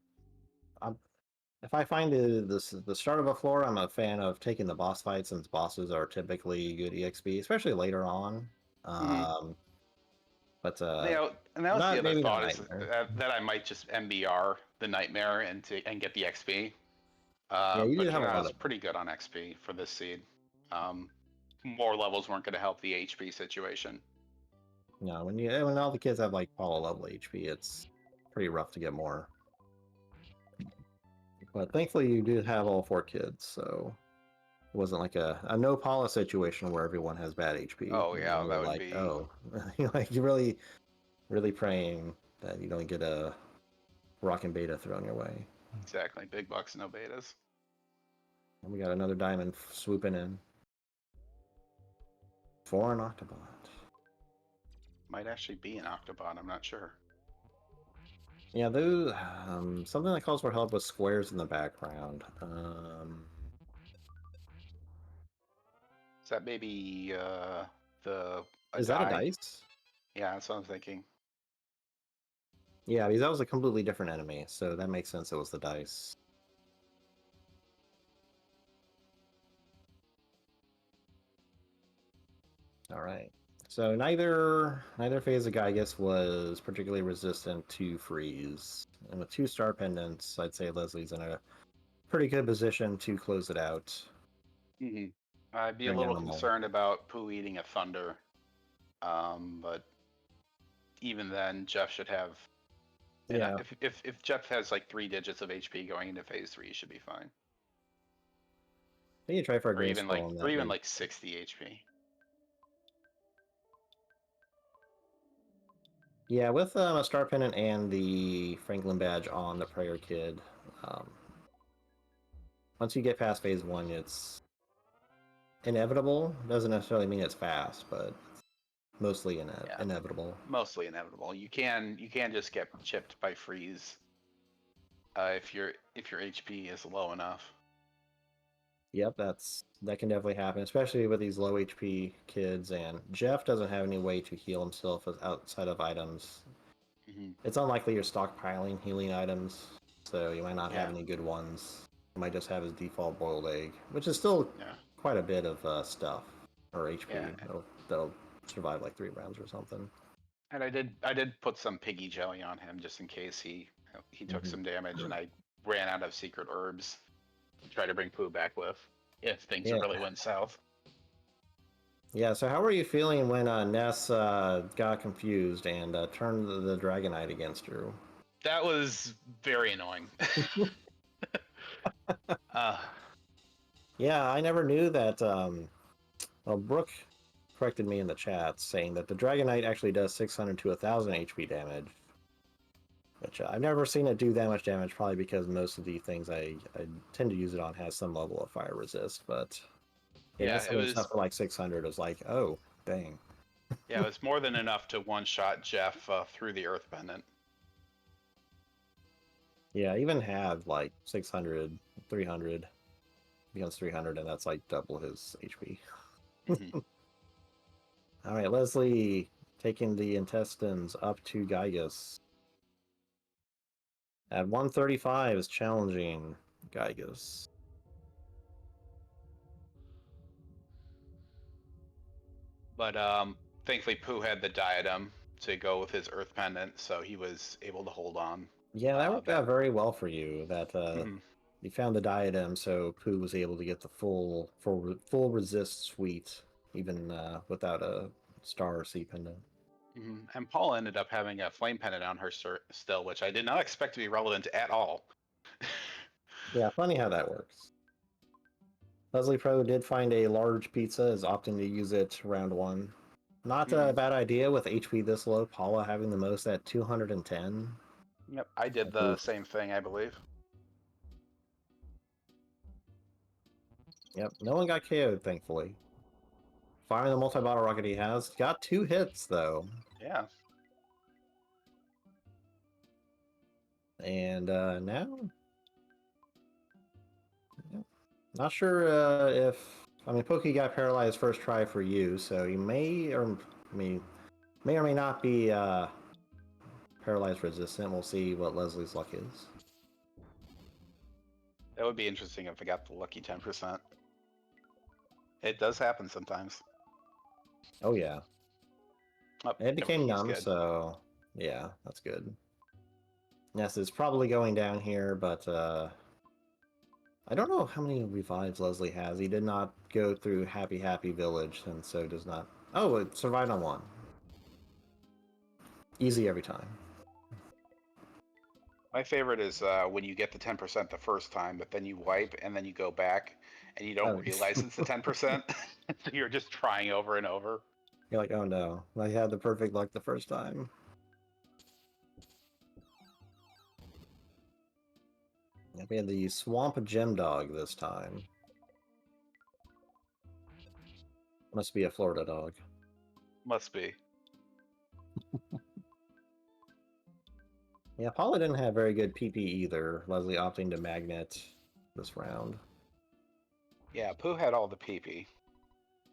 If I find the start of a floor, I'm a fan of taking the boss fights since bosses are typically good EXP, especially later on. But and that was the other maybe not thought is nightmare. that I might just MBR the nightmare and get the XP. Yeah, you But do have a I lot was of. pretty good on XP for this seed. More levels weren't going to help the HP situation. No, when all the kids have like Paula level HP, it's pretty rough to get more. But thankfully, you did have all 4 kids, so it wasn't like a no Paula situation where everyone has bad HP. Oh yeah, You that were would like, be oh, like you're really praying that you don't get a Rock and Beta thrown your way. exactly big bucks, no betas. And we got another diamond swooping in for an Octobot. Might actually be an Octobot. I'm not sure. Yeah, those something that calls for help with squares in the background. Is that maybe Is that a dice? Yeah, that's what I'm thinking. Yeah, because that was a completely different enemy, so that makes sense. It was the dice. All right. So neither phase of Gygus was particularly resistant to freeze, and with 2 star pendants, I'd say Leslie's in a pretty good position to close it out. I'd be a little concerned about Pooh eating a thunder, but even then, Jeff should have. Yeah. If Jeff has like 3 digits of HP going into phase 3, he should be fine. I think you try for a Or green even skull like, on that. or even like 60 HP. Yeah, with a star pendant and the Franklin badge on the prayer kid, once you get past phase 1, it's inevitable. Doesn't necessarily mean it's fast, but mostly inevitable. Mostly inevitable. You can just get chipped by freeze if your HP is low enough. Yep, that can definitely happen, especially with these low HP kids. And Jeff doesn't have any way to heal himself outside of items. Hmm. It's unlikely you're stockpiling healing items, so you might not have Yeah, any good ones. You might just have his default boiled egg, which is still yeah, quite a bit of stuff or yeah. HP that'll survive like 3 rounds or something. And I did put some piggy jelly on him just in case he took Hmm. some damage, and I ran out of secret herbs to try to bring Pooh back with if things Yeah, really went south. yeah. So how were you feeling when Ness got confused and turned the Dragonite against you? That was very annoying. uh, Yeah, I never knew that. Well, Brooke corrected me in the chat saying that the Dragonite actually does 600 to 1,000 HP damage, which I've never seen it do that much damage, probably because most of the things I tend to use it on has some level of fire resist, but hitting yeah, it some was stuff for like 600 is like, oh, dang. yeah, it was more than enough to one shot Jeff through the Earth Pendant. Yeah, I even have like 600, 300, becomes 300, and that's like double his HP. Hmm. All right, Leslie taking the intestines up to Gygus. At 135 is challenging Gygus. But thankfully, Pooh had the diadem to go with his Earth Pendant, so he was able to hold on. Yeah, that worked That out very well for you. That mhm, you found the diadem, so Pooh was able to get the full resist suite, even without a star or sea pendant. And Paul ended up having a flame pendant on her still, which I did not expect to be relevant at all. Yeah, funny how that works. Leslie Pro did find a large pizza, is opting to use it round one. Not a Mhm. bad idea with HP this low. Paula having the most at 210. Yep, I did Like, the oof. same thing, I believe. Yep, no one got KO'd, thankfully. Firing the multi-bottle rocket he has. Got 2 hits, though. Yeah, And now, yep. Not sure if... I mean, Pokey got paralyzed first try for you, so he may or may not be paralyzed resistant. We'll see what Leslie's luck is. that would be interesting if I got the lucky 10%. It does happen sometimes. Oh, yeah. Oh, And it became he's numb, good. so yeah, that's good. Ness is probably going down here, but I don't know how many revives Leslie has. He did not go through Happy Happy Village, and so does not... Oh, it survived on 1. Easy every time. My favorite is when you get the 10% the first time, but then you wipe and then you go back and you don't Oh, realize it's the 10%. So you're just trying over and over. you're like, oh no, I had the perfect luck the first time. Yep, we had the Swamp Gem Dog this time. Must be a Florida dog. Must be. Yeah, Paula didn't have very good PP either. Leslie opting to Magnet this round. Yeah, Pooh had all the PP.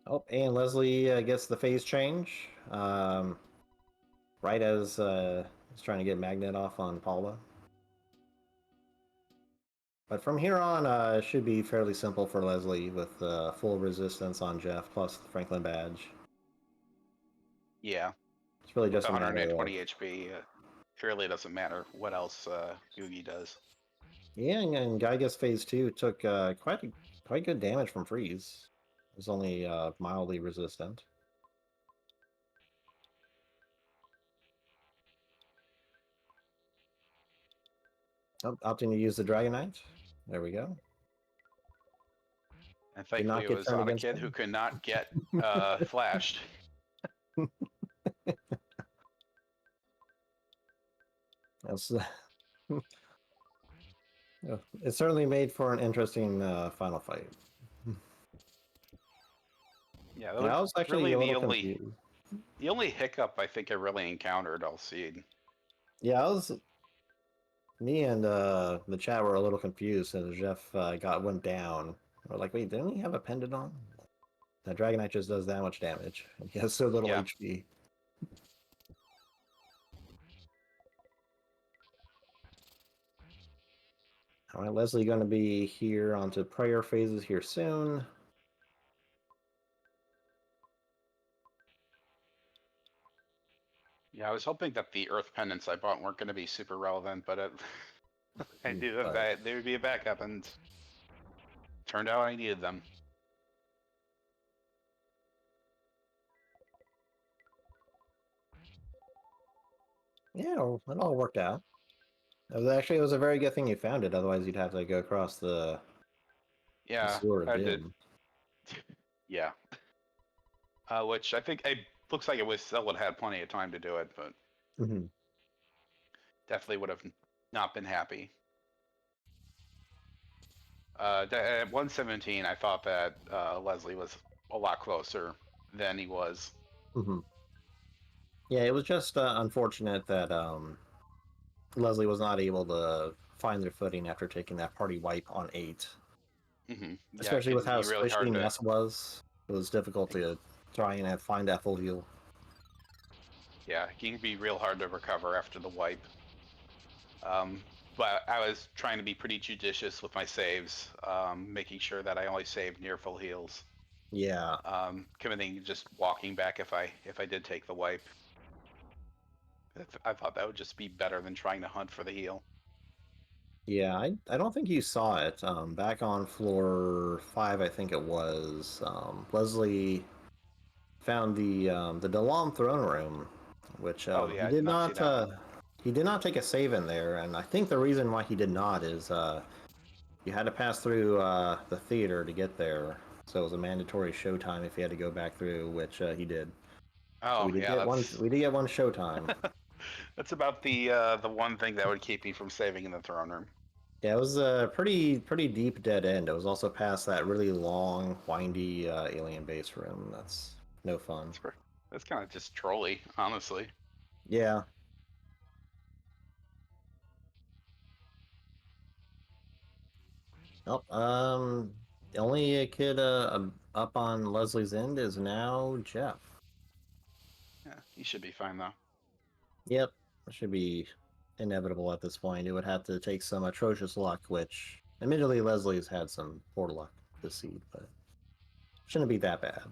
Oh, and Leslie gets the phase change. Right as he's trying to get Magnet off on Paula. But from here on, it should be fairly simple for Leslie with full resistance on Jeff plus the Franklin badge. Yeah, It's really with just a matter of... 120 HP, it really doesn't matter what else Yugi does. Yeah, and Gygas phase 2 took quite good damage from freeze. It was only mildly resistant. Oh, opting to use the Dragonite. There we go. And Did thankfully, not it get was turned on a against kid who him. could not get flashed. That's, it certainly made for an interesting final fight. Yeah, that Yeah, was I was actually really a little confused. the only hiccup I think I really encountered all seed. Yeah, me and the chat were a little confused as Jeff went down. We're like, wait, didn't he have a pendant on? That Dragonite just does that much damage. He has so little Yeah. HP. All right, Leslie going to be here onto prayer phases here soon. Yeah, I was hoping that the Earth pendants I bought weren't going to be super relevant, but I knew that they would be a backup, and turned out I needed them. Yeah, it all worked out. It was a very good thing you found it. Otherwise, you'd have to go across the Yeah, sewer of I did. doom. Yeah. Which I think it looks like it still would have had plenty of time to do it, but definitely would have not been happy. At 117, I thought that Leslie was a lot closer than he was. Yeah, it was just unfortunate that Leslie was not able to find their footing after taking that party wipe on 8. Yeah, it Especially with can how be really hard squishy to. Ness was. It was difficult to try and find that full heal. Yeah, it can be real hard to recover after the wipe. But I was trying to be pretty judicious with my saves, making sure that I only saved near full heals. Yeah. Committing just walking back if I did take the wipe. I thought that would just be better than trying to hunt for the heal. Yeah, I don't think you saw it. Back on floor 5, I think it was, Leslie found the Dalam throne room, which Oh yeah, I did not see that one. he did not take a save in there, and I think the reason why he did not is you had to pass through the theater to get there, so it was a mandatory showtime if you had to go back through, which he did. So Oh yeah, we did get one showtime. that's about the one thing that would keep me from saving in the throne room. Yeah, it was a pretty deep dead end. It was also past that really long, windy alien base room. That's no fun. That's kind of just trolly, honestly. Yeah. Oh, the only kid up on Leslie's end is now Jeff. Yeah, he should be fine though. Yep, it should be inevitable at this point. It would have to take some atrocious luck, which admittedly Leslie's had some poor luck this seed, but shouldn't be that bad.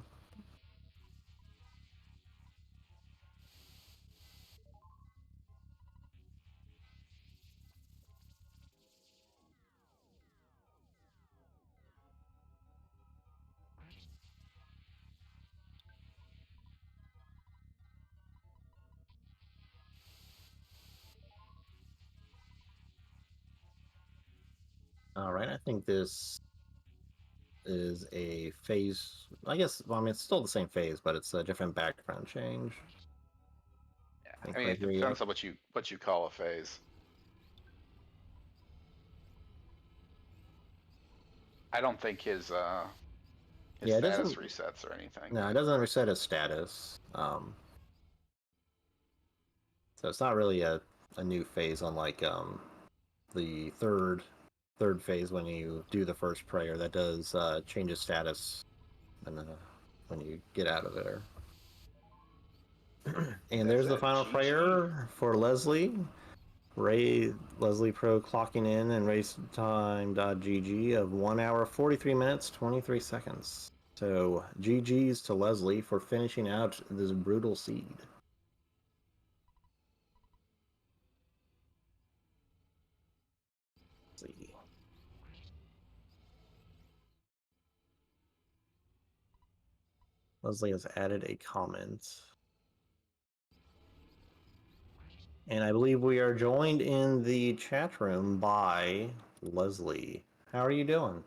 All right, I think this is a phase. I guess. Well, I mean, it's still the same phase, but it's a different background change. Yeah, I mean, it Yep. depends on what you call a phase. I don't think his status resets or anything. No, it doesn't reset his status. So it's not really a new phase, unlike the third phase when you do the first prayer. That does change his status when you get out of there. And there's the final GG. prayer for Leslie. Leslie Pro clocking in and race time.gg of 1 hour 43 minutes 23 seconds. So GG's to Leslie for finishing out this brutal seed. Let's see. Leslie has added a comment. And I believe we are joined in the chat room by Leslie. How are you doing?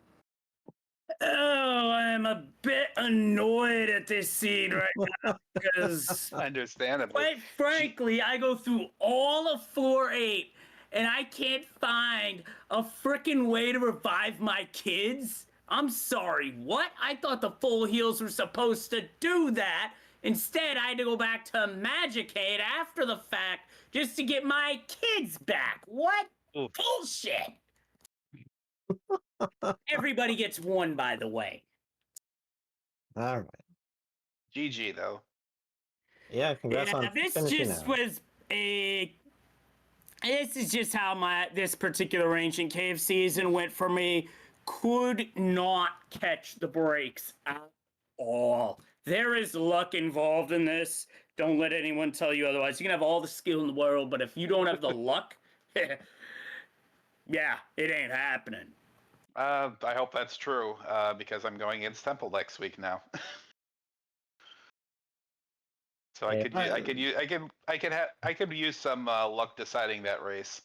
Oh, I'm a bit annoyed at this scene right now because, Understandably, quite frankly, I go through all of floor 8 and I can't find a freaking way to revive my kids. I'm sorry, what? I thought the full heals were supposed to do that. Instead, I had to go back to Magicade after the fact just to get my kids back. What? Bullshit! Everybody gets one, by the way. All right. GG though. Yeah, congrats Yeah, on this finishing just out. was a. This is just how this particular ancient cave season went for me. Could not catch the breaks at all. There is luck involved in this. Don't let anyone tell you otherwise. You can have all the skill in the world, but if you don't have the luck, yeah, it ain't happening. I hope that's true because I'm going against Temple next week now. So Yeah, I could use some luck deciding that race.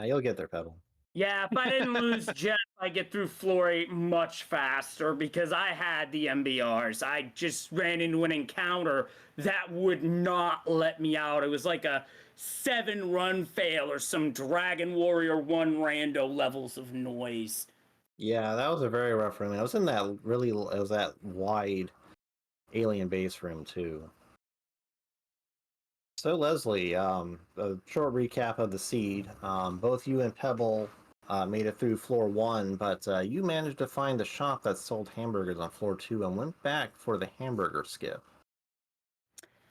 you'll get there, Pebble. Yeah, if I didn't lose Jeff, I get through floor 8 much faster because I had the MBRs. I just ran into an encounter that would not let me out. It was like a 7-run fail or some Dragon Warrior 1 rando levels of noise. Yeah, that was a very rough room. I was in that really, it was that wide alien base room too. So Leslie, a short recap of the seed. Both you and Pebble made it through floor 1, but you managed to find the shop that sold hamburgers on floor 2 and went back for the hamburger skip.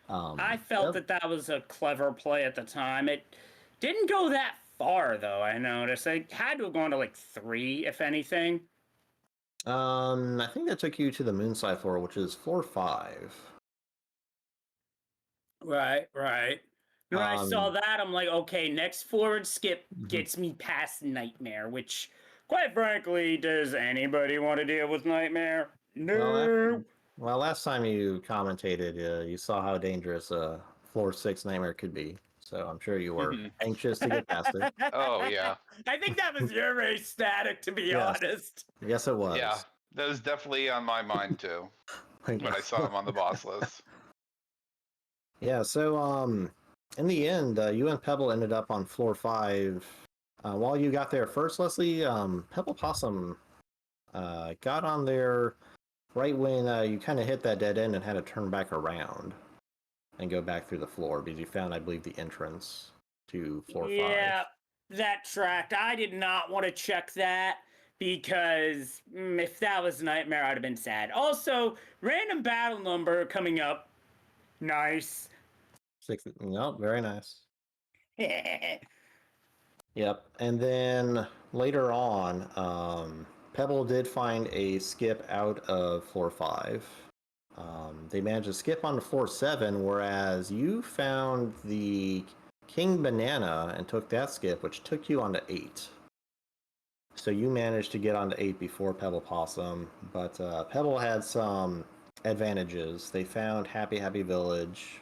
I felt Yep. that was a clever play at the time. It didn't go that far, though, I noticed. It had to have gone to like 3, if anything. I think that took you to the moonside floor, which is floor 5. Right, right. And when I saw Um, that, I'm like, okay, next forward skip mhm. gets me past Nightmare, which, quite frankly, does anybody want to deal with Nightmare? Well, No. well, last time you commentated, you saw how dangerous floor 6 nightmare could be. So I'm sure you were anxious to get past it. Oh yeah, I think that was your race static, to be Yes, honest. yes, it yeah. was. That was definitely on my mind too when I saw him on the boss list. Yeah, so in the end, you and Pebble ended up on floor 5. While you got there first, Leslie, PebblePossum got on there right when you kind of hit that dead end and had to turn back around and go back through the floor because you found, I believe, the entrance to floor 5. Yeah, that tracked. I did not want to check that because if that was Nightmare, I'd have been sad. Also, random battle number coming up. Nice. 6, no, very nice. Yep. And then later on, Pebble did find a skip out of floor 5. They managed to skip onto floor 7, whereas you found the King Banana and took that skip, which took you onto 8. So you managed to get onto 8 before Pebble Possum, but Pebble had some advantages. They found Happy Happy Village,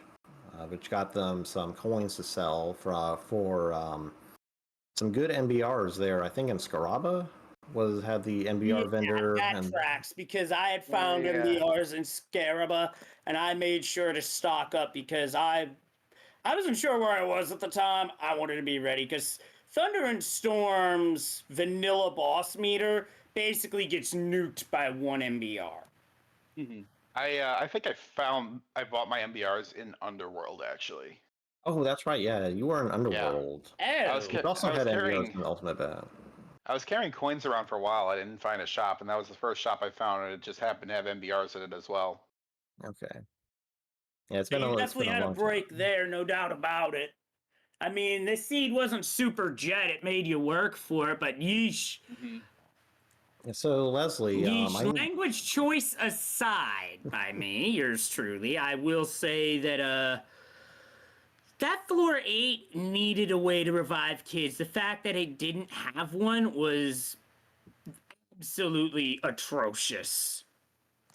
which got them some coins to sell for some good MBRs there. I think in Scaraba had the Yeah, MBR vendor, that and tracks because I had found Yeah. MDRs in Scaraba and I made sure to stock up because I wasn't sure where I was at the time. I wanted to be ready because Thunder and Storm's vanilla boss meter basically gets nuked by 1 MBR. I think I bought my MBRs in Underworld actually. oh, that's right, yeah, you were in Yeah. Underworld. Oh. You also I was had MBRs carrying in Ultimate Bet. I was carrying coins around for a while. I didn't find a shop, and that was the first shop I found, and it just happened to have MBRs in it as well. Okay, yeah, You it's been definitely a had a long break time. there, no doubt about it. I mean, this seed wasn't super jet, it made you work for it, but yeesh. So Leslie, Yeesh, language choice aside by me, yours truly, I will say that that floor 8 needed a way to revive kids. The fact that it didn't have one was absolutely atrocious.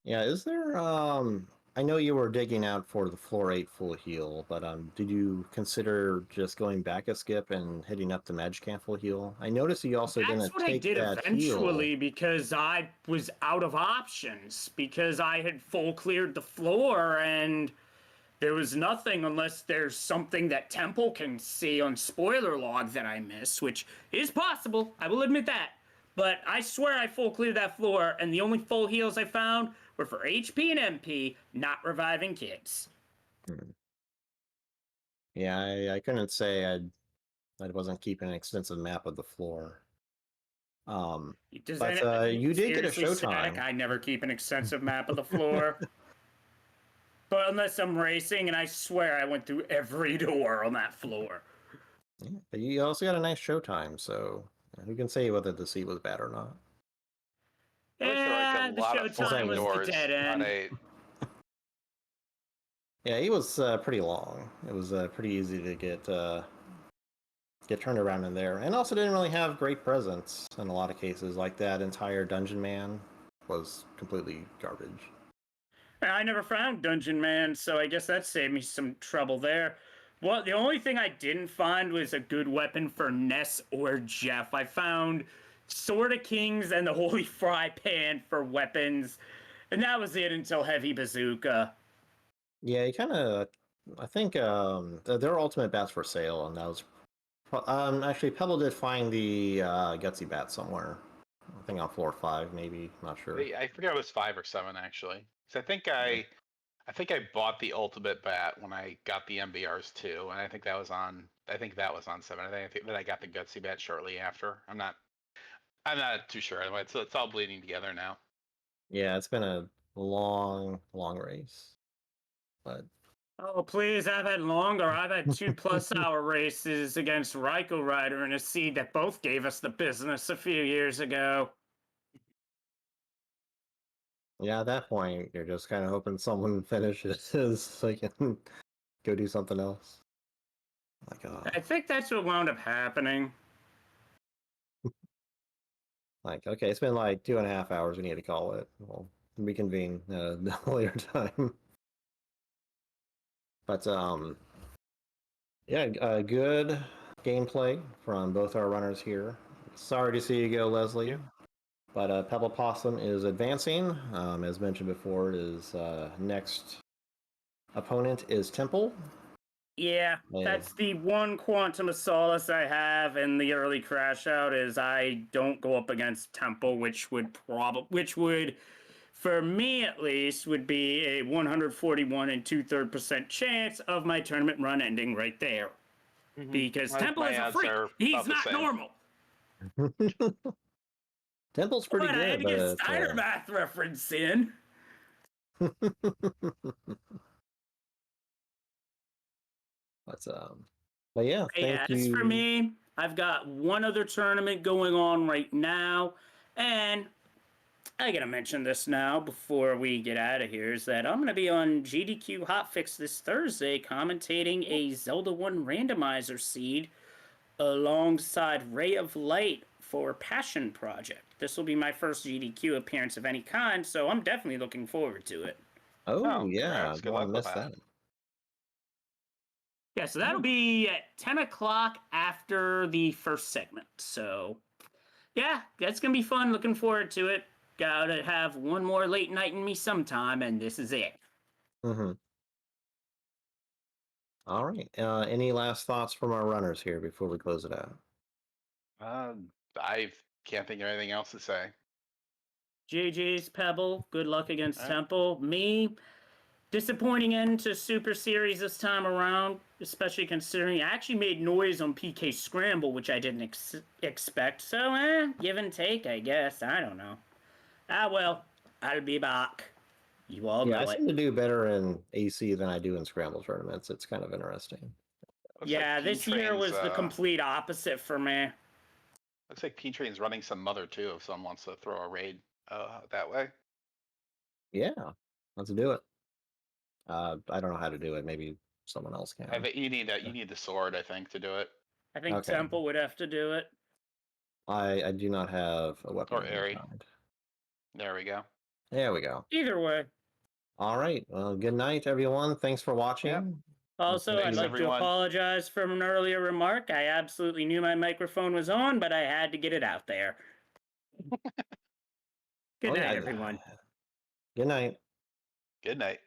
yeah, is there I know you were digging out for the floor 8 full heal, but did you consider just going back a skip and hitting up the Magicamp full heal? I noticed you also That's didn't what I take did that heal. eventually because I was out of options because I had full cleared the floor and there was nothing unless there's something that Temple can see on spoiler log that I missed, which is possible. I will admit that. But I swear I full cleared that floor, and the only full heals I found were for HP and MP, not reviving kids. Hmm. Yeah, I couldn't say I wasn't keeping an extensive map of the floor. Does But are you did get a seriously, Static? showtime. I never keep an extensive map of the floor. But unless I'm racing, and I swear I went through every door on that floor. Yeah, but you also got a nice showtime, so who can say whether the seat was bad or not? I wish there were like a Yeah, the lot of showtime folding was the doors dead on end. a. Yeah, he was pretty long. It was pretty easy to get turned around in there, and also didn't really have great presence in a lot of cases. Like that entire Dungeon Man was completely garbage. I never found Dungeon Man, so I guess that saved me some trouble there. Well, the only thing I didn't find was a good weapon for Ness or Jeff. I found Sword of Kings and the Holy Fry Pan for weapons, and that was it until Heavy Bazooka. Yeah, he kind of. I think there were ultimate bats for sale, and that was. Actually, Pebble did find the Gutsy bat somewhere. I think on floor 5, maybe. Not sure. I forget it was 5 or 7 actually. 'Cause I think I bought the ultimate bat when I got the MBRs too, and I think that was on. I think that was on 7. I think that I got the Gutsy bat shortly after. I'm not too sure. It's all bleeding together now. Yeah, it's been a long, long race, but Oh, please, I've had longer. I've had 2+ hour races against Ryko Rider and a seed that both gave us the business a few years ago. yeah, at that point, you're just kind of hoping someone finishes so you can go do something else. Like, I think that's what wound up happening. okay, it's been like 2.5 hours. We need to call it. We'll reconvene a later time. But yeah, good gameplay from both our runners here. Sorry to see you go, Leslie. You? But PebblePossum is advancing. As mentioned before, his next opponent is Temple. Yeah, And that's the one quantum of solace I have in the early crash out is I don't go up against Temple, which would for me at least would be a 141 and 2/3% chance of my tournament run ending right there. Because Temple My is a odds freak. are He's about the not same. normal. Temple's pretty But I had good, to get but Steiner math reference in. but yeah, Yeah, thank as for you. me, I've got one other tournament going on right now, and I gotta mention this now before we get out of here is that I'm gonna be on GDQ Hotfix this Thursday commentating a Zelda 1 randomizer seed alongside Ray of Light for Passion Project. This will be my first GDQ appearance of any kind, so I'm definitely looking forward to it. Oh yeah, congrats. Good don't want luck to with miss that. Yeah, so that'll be at 10 o'clock after the first segment. So, yeah, that's going to be fun. Looking forward to it. Gotta have one more late night in me sometime, and this is it. Mm-hmm. All right. Any last thoughts from our runners here before we close it out? I can't think of anything else to say. GG's Pebble. Good luck against All right. Temple. Me, disappointing end to Super Series this time around, especially considering I actually made noise on PK Scramble, which I didn't expect. So, give and take, I guess. I don't know. Ah, well, I'll be back. You all Yeah, I know it. seem to do better in AC than I do in Scramble tournaments. It's kind of interesting. Looks Yeah, like Peen this year Train's, was the complete opposite for me. looks like Peen Train's running some Mother too. If someone wants to throw a raid that way. Yeah, let's do it. I don't know how to do it. Maybe someone else can. You need the sword, I think, to do it. I think Okay. Temple would have to do it. I do not have a weapon Or of any Airy. kind. There we go. There we go. Either way. All right. Well, good night, everyone. Thanks for watching. Yep. Also, I'd Thanks, like everyone. to apologize for an earlier remark. I absolutely knew my microphone was on, but I had to get it out there. Good Oh, night, yeah. everyone. Good night. Good night.